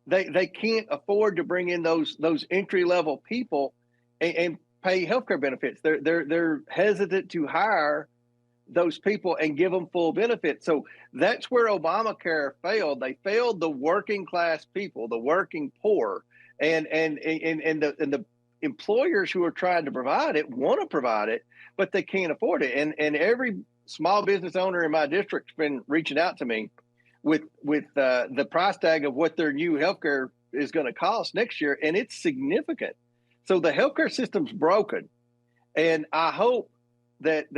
They can't afford to bring in those entry level people and pay healthcare benefits. They're hesitant to hire those people and give them full benefits. So that's where Obamacare failed. They failed the working class people, the working poor, and the employers who are trying to provide it want to provide it, but they can't afford it. And every small business owner in my district's been reaching out to me with the price tag of what their new healthcare is going to cost next year, and it's significant. So the healthcare system's broken, and I hope that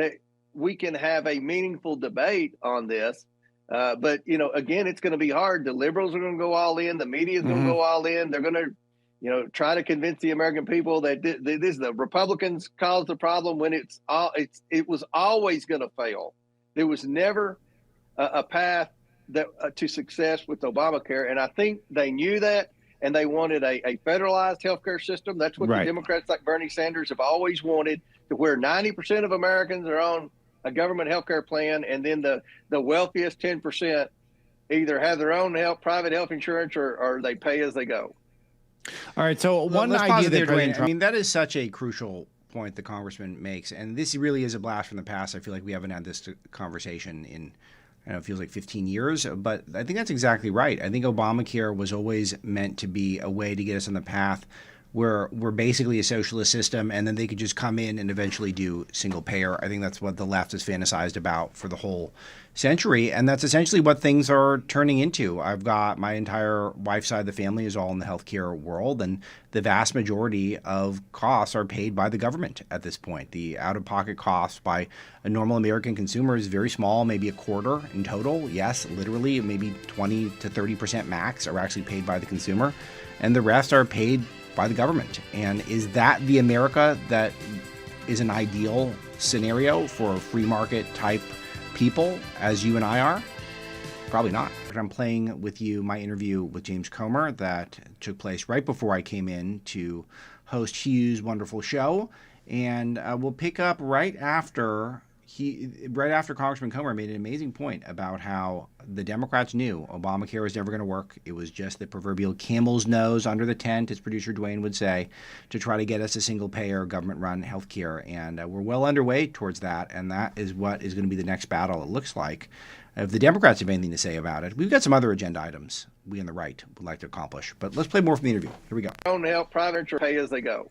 we can have a meaningful debate on this. But, again, it's going to be hard. The liberals are going to go all in. The media is going to go all in. They're going to, try to convince the American people that the Republicans caused the problem when it was always going to fail. There was never a path to success with Obamacare. And I think they knew that, and they wanted a federalized healthcare system. That's what the Democrats like Bernie Sanders have always wanted, to where 90% of Americans are on a government healthcare plan, and then the wealthiest 10% either have their own private health insurance or they pay as they go. All right, so let's idea there, Dwayne. I mean, that is such a crucial point the congressman makes, and this really is a blast from the past. I feel like we haven't had this conversation in, I don't know, it feels like 15 years, but I think that's exactly right. I think Obamacare was always meant to be a way to get us on the path where we're basically a socialist system, and then they could just come in and eventually do single payer. I think that's what the left has fantasized about for the whole century, and that's essentially what things are turning into. I've got my entire wife's side of the family is all in the healthcare world, and the vast majority of costs are paid by the government at this point. The out-of-pocket costs by a normal American consumer is very small, maybe a quarter in total. Yes, literally, maybe 20 to 30% max are actually paid by the consumer, and the rest are paid by the government. And is that the America that is an ideal scenario for free market type people as you and I are? Probably not. I'm playing with you my interview with James Comer that took place right before I came in to host Hugh's wonderful show. And we'll pick up right after Congressman Comer made an amazing point about how the Democrats knew Obamacare was never going to work. It was just the proverbial camel's nose under the tent, as producer Dwayne would say, to try to get us a single-payer, government-run health care. And we're well underway towards that, and that is what is going to be the next battle, it looks like. If the Democrats have anything to say about it, we've got some other agenda items we on the right would like to accomplish. But let's play more from the interview. Here we go. Own health, private, or pay as they go.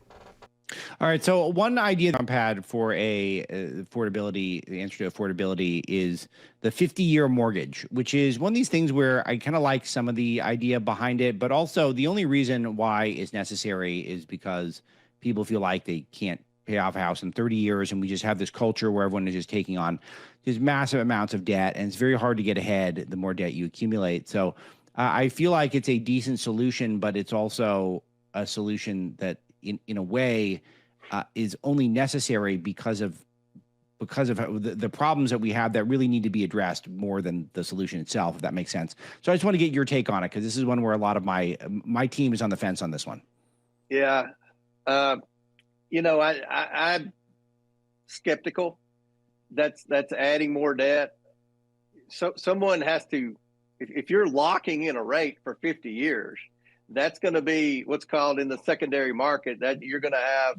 All right. So one idea Trump had for the answer to affordability is the 50-year mortgage, which is one of these things where I kind of like some of the idea behind it, but also the only reason why it's necessary is because people feel like they can't pay off a house in 30 years, and we just have this culture where everyone is just taking on just massive amounts of debt, and it's very hard to get ahead the more debt you accumulate. So I feel like it's a decent solution, but it's also a solution that in a way is only necessary because of the problems that we have that really need to be addressed more than the solution itself, if that makes sense. So I just want to get your take on it, because this is one where a lot of my team is on the fence on this one. Yeah. I'm skeptical. That's adding more debt. So someone has to if you're locking in a rate for 50 years, that's going to be what's called in the secondary market, that you're going to have,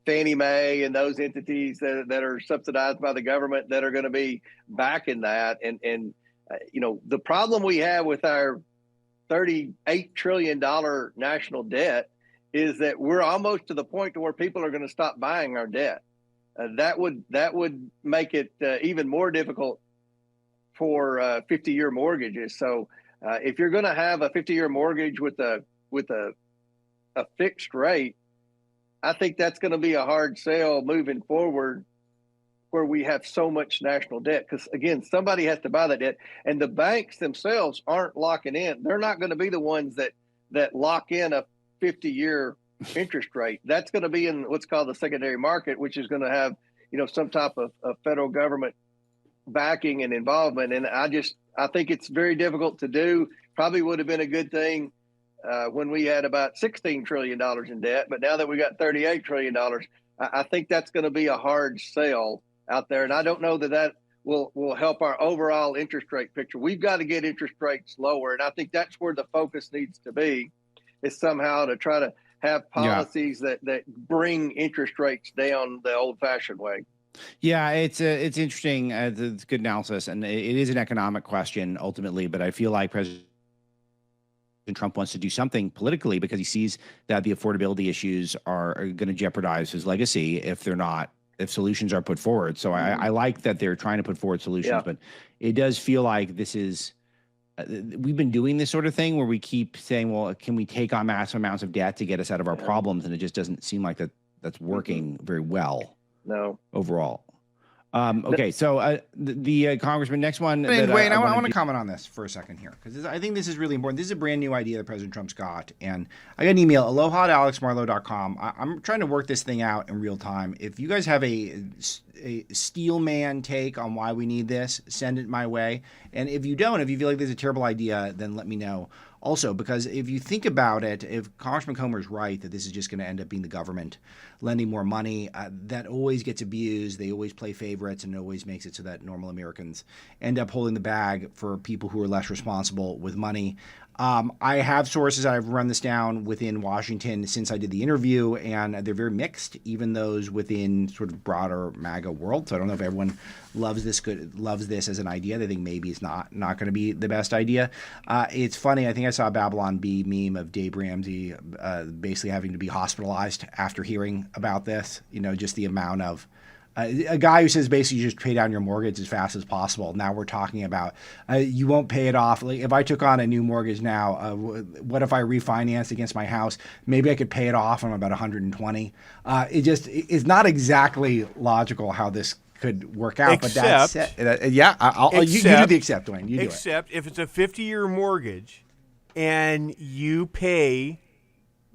Fannie Mae and those entities that are subsidized by the government that are going to be backing that. And the problem we have with our $38 trillion national debt is that we're almost to the point to where people are going to stop buying our debt. That would make it even more difficult for 50-year mortgages. So if you're going to have a 50-year mortgage with a fixed rate, I think that's going to be a hard sell moving forward, where we have so much national debt. Because again, somebody has to buy that debt, and the banks themselves aren't locking in. They're not going to be the ones that lock in a 50-year interest rate. That's going to be in what's called the secondary market, which is going to have some type of federal government backing and involvement. And I think it's very difficult to do. Probably would have been a good thing when we had about $16 trillion in debt, but now that we got $38 trillion, I think that's going to be a hard sell out there. And I don't know that will help our overall interest rate picture. We've got to get interest rates lower. And I think that's where the focus needs to be, is somehow to try to have policies that bring interest rates down the old fashioned way. Yeah, it's interesting. It's good analysis, and it is an economic question ultimately. But I feel like President Trump wants to do something politically because he sees that the affordability issues are going to jeopardize his legacy if solutions are put forward. So I like that they're trying to put forward solutions, but it does feel like this is. We've been doing this sort of thing where we keep saying, well, can we take on massive amounts of debt to get us out of our problems? And it just doesn't seem like that's working very well. No. Overall. Okay, so the Congressman, next one. Wait, I want to comment on this for a second here, because I think this is really important. This is a brand new idea that President Trump's got. And I got an email, aloha@alexmarlowe.com. I'm trying to work this thing out in real time. If you guys have a steel man take on why we need this, send it my way. And if you don't, if you feel like this is a terrible idea, then let me know. Also, because if you think about it, if Congressman Comer is right that this is just going to end up being the government lending more money, that always gets abused. They always play favorites, and it always makes it so that normal Americans end up holding the bag for people who are less responsible with money. I have sources. I've run this down within Washington since I did the interview, and they're very mixed, even those within sort of broader MAGA world. So I don't know if everyone loves this as an idea. They think maybe it's not going to be the best idea. It's funny. I think I saw a Babylon Bee meme of Dave Ramsey basically having to be hospitalized after hearing about this. Just the amount of a guy who says basically you just pay down your mortgage as fast as possible. Now we're talking about you won't pay it off. Like if I took on a new mortgage now, what if I refinanced against my house? Maybe I could pay it off. I'm about 120. It's not exactly logical how this could work out. But that's you do the accept, Dwayne. You do except if it's a 50-year mortgage and you pay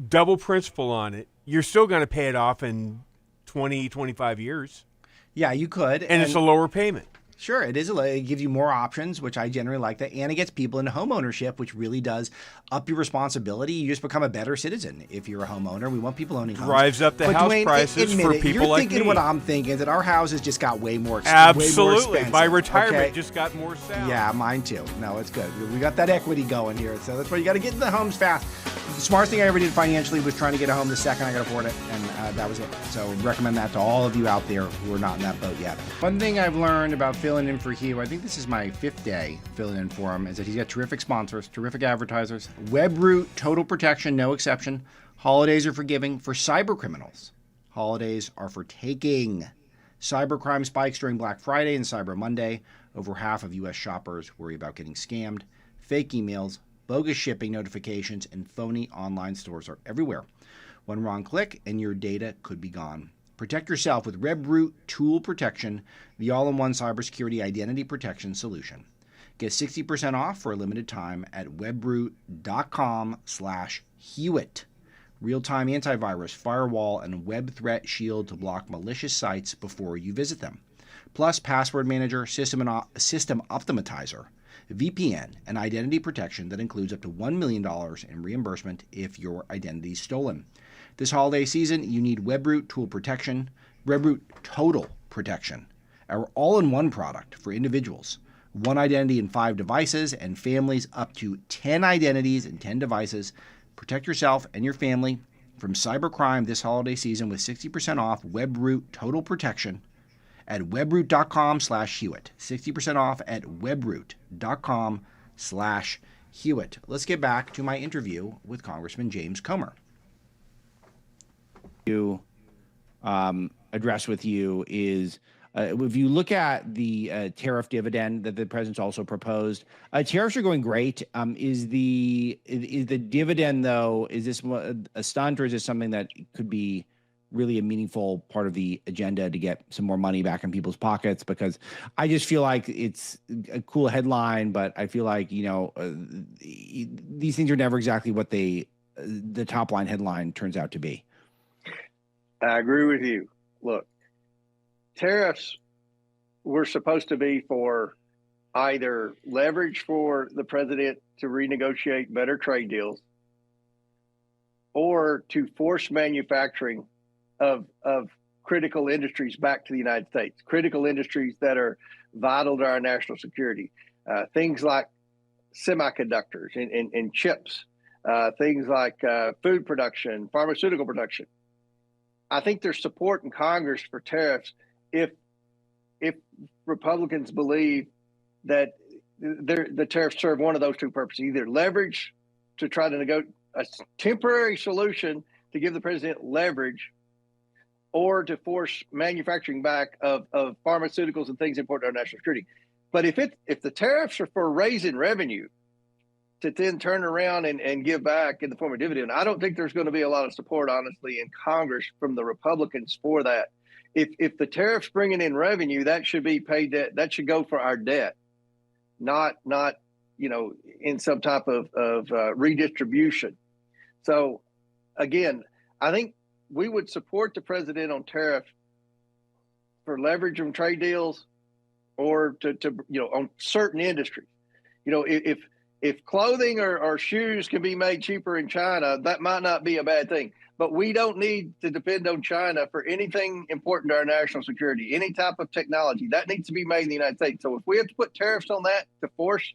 double principal on it, you're still going to pay it off in 20, 25 years. Yeah, you could. And it's a lower payment. Sure, it is. It gives you more options, which I generally like that. And it gets people into home ownership, which really does up your responsibility. You just become a better citizen if you're a homeowner. We want people owning homes. Drives up the house prices for people like me. You're thinking what I'm thinking, that our houses just got way more Absolutely. Way more expensive. My retirement just got more sound. Yeah, mine too. No, it's good. We got that equity going here. So that's why you got to get into the homes fast. The smartest thing I ever did financially was trying to get a home the second I could afford it, and that was it. So recommend that to all of you out there who are not in that boat yet. One thing I've learned about filling in for Hugh, I think this is my 5th day filling in for him, is that he's got terrific sponsors, terrific advertisers. WebRoot, total protection, no exception. Holidays are forgiving for cyber criminals. Holidays are for taking. Cybercrime spikes during Black Friday and Cyber Monday. Over half of U.S. shoppers worry about getting scammed. Fake emails, bogus shipping notifications, and phony online stores are everywhere. One wrong click and your data could be gone. Protect yourself with WebRoot Tool Protection, the all-in-one cybersecurity identity protection solution. Get 60% off for a limited time at webroot.com/Hewitt. Real-time antivirus, firewall, and web threat shield to block malicious sites before you visit them. Plus, password manager, system optimizer, VPN, and identity protection that includes up to $1 million in reimbursement if your identity is stolen. This holiday season, you need WebRoot Tool Protection, WebRoot Total Protection, our all-in-one product for individuals. 1 identity and 5 devices, and families up to 10 identities and 10 devices. Protect yourself and your family from cybercrime this holiday season with 60% off WebRoot Total Protection at webroot.com/Hewitt. 60% off at webroot.com/Hewitt. Let's get back to my interview with Congressman James Comer. Address with you is if you look at the tariff dividend that the president's also proposed, tariffs are going great. Is the dividend, though, is this a stunt, or is this something that could be really a meaningful part of the agenda to get some more money back in people's pockets? Because I just feel like it's a cool headline, but I feel like, these things are never exactly what the top line headline turns out to be. I agree with you. Look, tariffs were supposed to be for either leverage for the president to renegotiate better trade deals or to force manufacturing of critical industries back to the United States, critical industries that are vital to our national security, things like semiconductors and chips, things like food production, pharmaceutical production. I think there's support in Congress for tariffs if Republicans believe that the tariffs serve one of those two purposes: either leverage to try to negotiate a temporary solution to give the president leverage, or to force manufacturing back of pharmaceuticals and things important to our national security. But if the tariffs are for raising revenue to then turn around and give back in the form of dividend, I don't think there's going to be a lot of support, honestly, in Congress from the Republicans for that. If the tariffs bringing in revenue, that should be paid debt. That should go for our debt, not in some type of redistribution. So, again, I think we would support the president on tariffs for leverage on trade deals, or to on certain industries. If clothing or shoes can be made cheaper in China, that might not be a bad thing. But we don't need to depend on China for anything important to our national security, any type of technology. That needs to be made in the United States. So if we have to put tariffs on that to force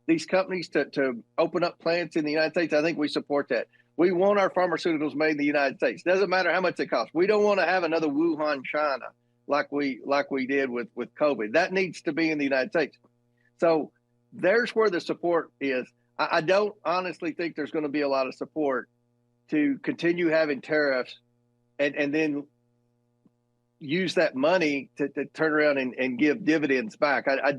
these companies to open up plants in the United States, I think we support that. We want our pharmaceuticals made in the United States. Doesn't matter how much they cost. We don't want to have another Wuhan, China, like we did with COVID. That needs to be in the United States. So there's where the support is. I don't honestly think there's going to be a lot of support to continue having tariffs and then use that money to turn around and give dividends back. I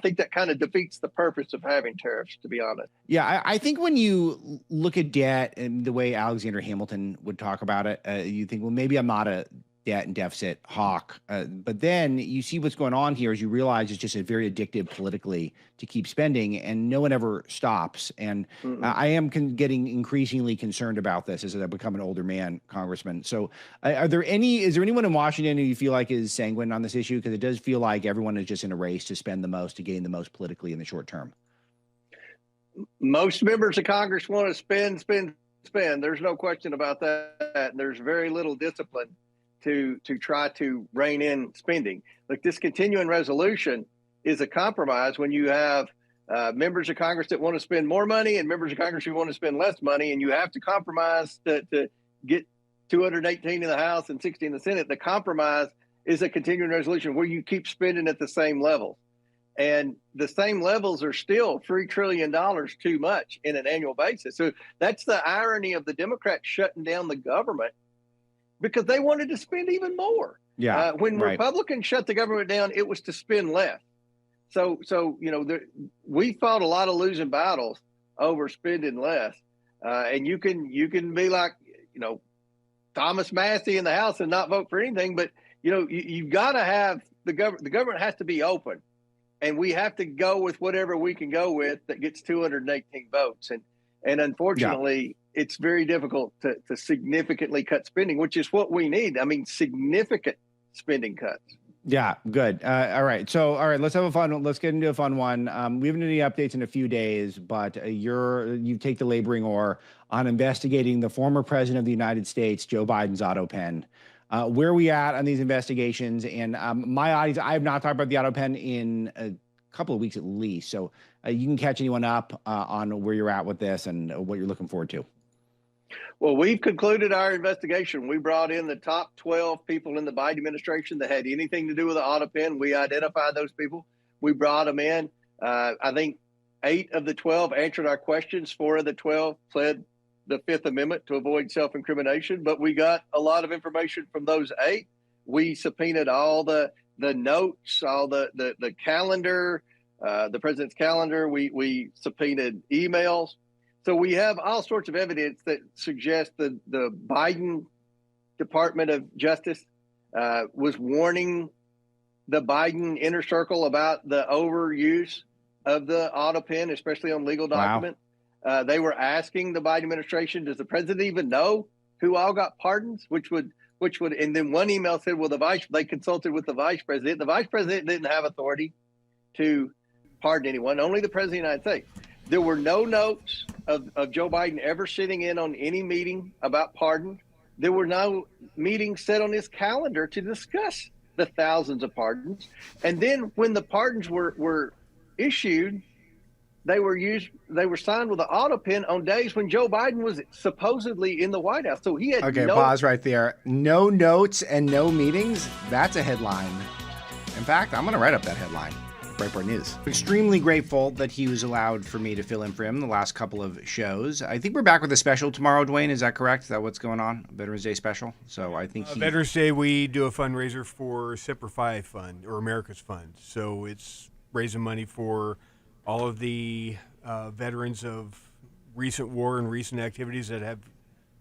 think that kind of defeats the purpose of having tariffs, to be honest. Yeah, I think when you look at debt and the way Alexander Hamilton would talk about it, you think, well, maybe I'm not a debt and deficit hawk. But then you see what's going on here is you realize it's just very addictive politically to keep spending, and no one ever stops. And I am getting increasingly concerned about this as I become an older man, Congressman. So is there anyone in Washington who you feel like is sanguine on this issue? Because it does feel like everyone is just in a race to spend the most, to gain the most politically in the short term. Most members of Congress want to spend. There's no question about that. And there's very little discipline to try to rein in spending. Like, this continuing resolution is a compromise when you have members of Congress that want to spend more money and members of Congress who want to spend less money, and you have to compromise to get 218 in the House and 60 in the Senate. The compromise is a continuing resolution where you keep spending at the same level. And the same levels are still $3 trillion too much in an annual basis. So that's the irony of the Democrats shutting down the government, because they wanted to spend even more. Yeah. When Republicans shut the government down, it was to spend less. So we fought a lot of losing battles over spending less. And you can be like, Thomas Massey in the House and not vote for anything, but you've got to have the government has to be open, and we have to go with whatever we can go with that gets 218 votes. And unfortunately, it's very difficult to significantly cut spending, which is what we need. I mean, significant spending cuts. Yeah, good. All right. So, let's have a fun one. Let's get into a fun one. We haven't any updates in a few days, but you take the laboring oar on investigating the former president of the United States, Joe Biden's auto pen. Where are we at on these investigations? And my audience, I have not talked about the auto pen in couple of weeks at least. So you can catch anyone up on where you're at with this and what you're looking forward to. Well, we've concluded our investigation. We brought in the top 12 people in the Biden administration that had anything to do with the auto pen. We identified those people. We brought them in. I think 8 of the 12 answered our questions. 4 of the 12 pled the Fifth Amendment to avoid self-incrimination. But we got a lot of information from those 8. We subpoenaed all the notes, all the calendar, the president's calendar. We subpoenaed emails. So we have all sorts of evidence that suggests that the Biden Department of Justice was warning the Biden inner circle about the overuse of the auto pen, especially on legal documents. Wow. They were asking the Biden administration, does the president even know who all got pardons? Which would, and then one email said, well, they consulted with the vice president. The vice president didn't have authority to pardon anyone, only the president of the United States. There were no notes of Joe Biden ever sitting in on any meeting about pardon. There were no meetings set on his calendar to discuss the thousands of pardons. And then when the pardons were issued, they were signed with the auto pen on days when Joe Biden was supposedly in the White House. So he had pause right there. No notes and no meetings. That's a headline. In fact, I'm going to write up that headline. Breitbart News. Extremely grateful that he was allowed for me to fill in for him the last couple of shows. I think we're back with a special tomorrow, Dwayne. Is that correct? Is that what's going on? Veterans Day special? So I think Veterans Day, we do a fundraiser for Semper Fi Fund, or America's Fund. So it's raising money for all of the veterans of recent war and recent activities that have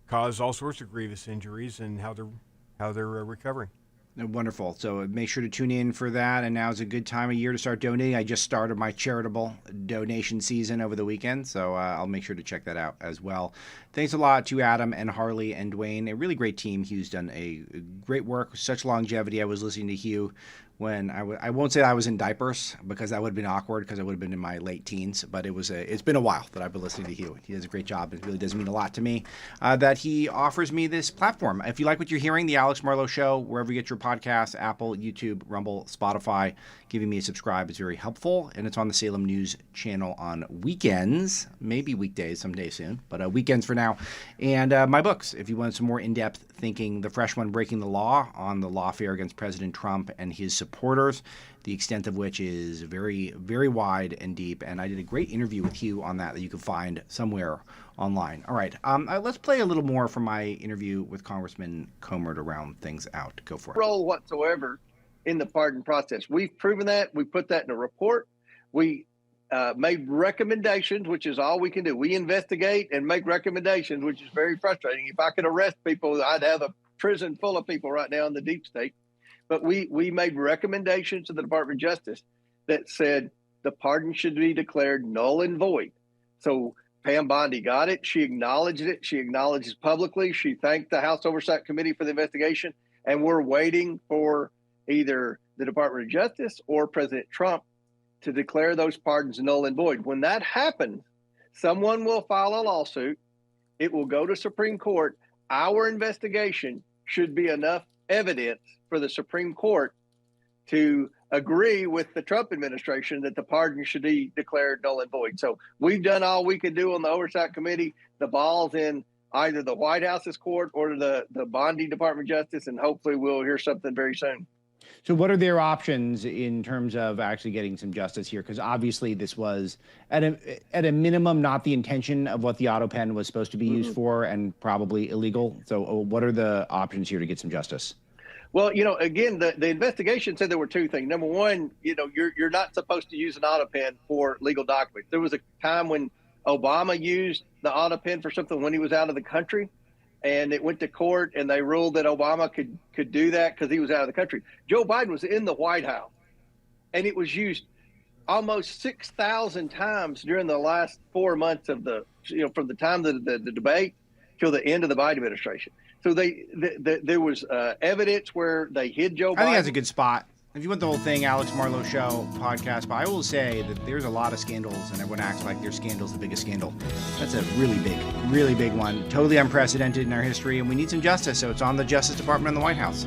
caused all sorts of grievous injuries and how they're recovering. Wonderful. So make sure to tune in for that. And now is a good time of year to start donating. I just started my charitable donation season over the weekend, so I'll make sure to check that out as well. Thanks a lot to Adam and Harley and Dwayne. A really great team. Hugh's done a great work, such longevity. I was listening to Hugh when I won't say I was in diapers because that would have been awkward because I would have been in my late teens, but it's been a while that I've been listening to Hugh. He does a great job. It really does mean a lot to me that he offers me this platform. If you like what you're hearing, The Alex Marlow Show, wherever you get your podcasts, Apple, YouTube, Rumble, Spotify, giving me a subscribe is very helpful, and it's on the Salem News channel on weekends, maybe weekdays someday soon, but weekends for now. And my books, if you want some more in-depth thinking, the fresh one, Breaking the Law, on the lawfare against President Trump and his supporters, the extent of which is very, very wide and deep. And I did a great interview with Hugh on that you can find somewhere online. All right, let's play a little more from my interview with Congressman Comer to round things out. Go for it. Role whatsoever in the pardon process. We've proven that. We put that in a report. We made recommendations, which is all we can do. We investigate and make recommendations, which is very frustrating. If I could arrest people, I'd have a prison full of people right now in the deep state. But we made recommendations to the Department of Justice that said the pardon should be declared null and void. So Pam Bondi got it. She acknowledged it. She acknowledges publicly. She thanked the House Oversight Committee for the investigation. And we're waiting for either the Department of Justice or President Trump to declare those pardons null and void. When that happens, someone will file a lawsuit. It will go to Supreme Court. Our investigation should be enough evidence for the Supreme Court to agree with the Trump administration that the pardon should be declared null and void. So we've done all we could do on the Oversight Committee. The ball's in either the White House's court or the Bondi Department of Justice, and hopefully we'll hear something very soon. So what are their options in terms of actually getting some justice here? Because obviously this was, at a minimum, not the intention of what the auto pen was supposed to be used for, and probably illegal. So what are the options here to get some justice? Well, again, the investigation said there were 2 things. Number one, you're not supposed to use an auto pen for legal documents. There was a time when Obama used the auto pen for something when he was out of the country, and it went to court, and they ruled that Obama could do that because he was out of the country. Joe Biden was in the White House, and it was used almost 6,000 times during the last 4 months of from the time of the debate till the end of the Biden administration. So there was evidence where they hid Joe Biden. I think that's a good spot. If you want the whole thing, Alex Marlow Show podcast, but I will say that there's a lot of scandals, and everyone acts like their scandal's the biggest scandal. That's a really big one. Totally unprecedented in our history, and we need some justice, so it's on the Justice Department and the White House.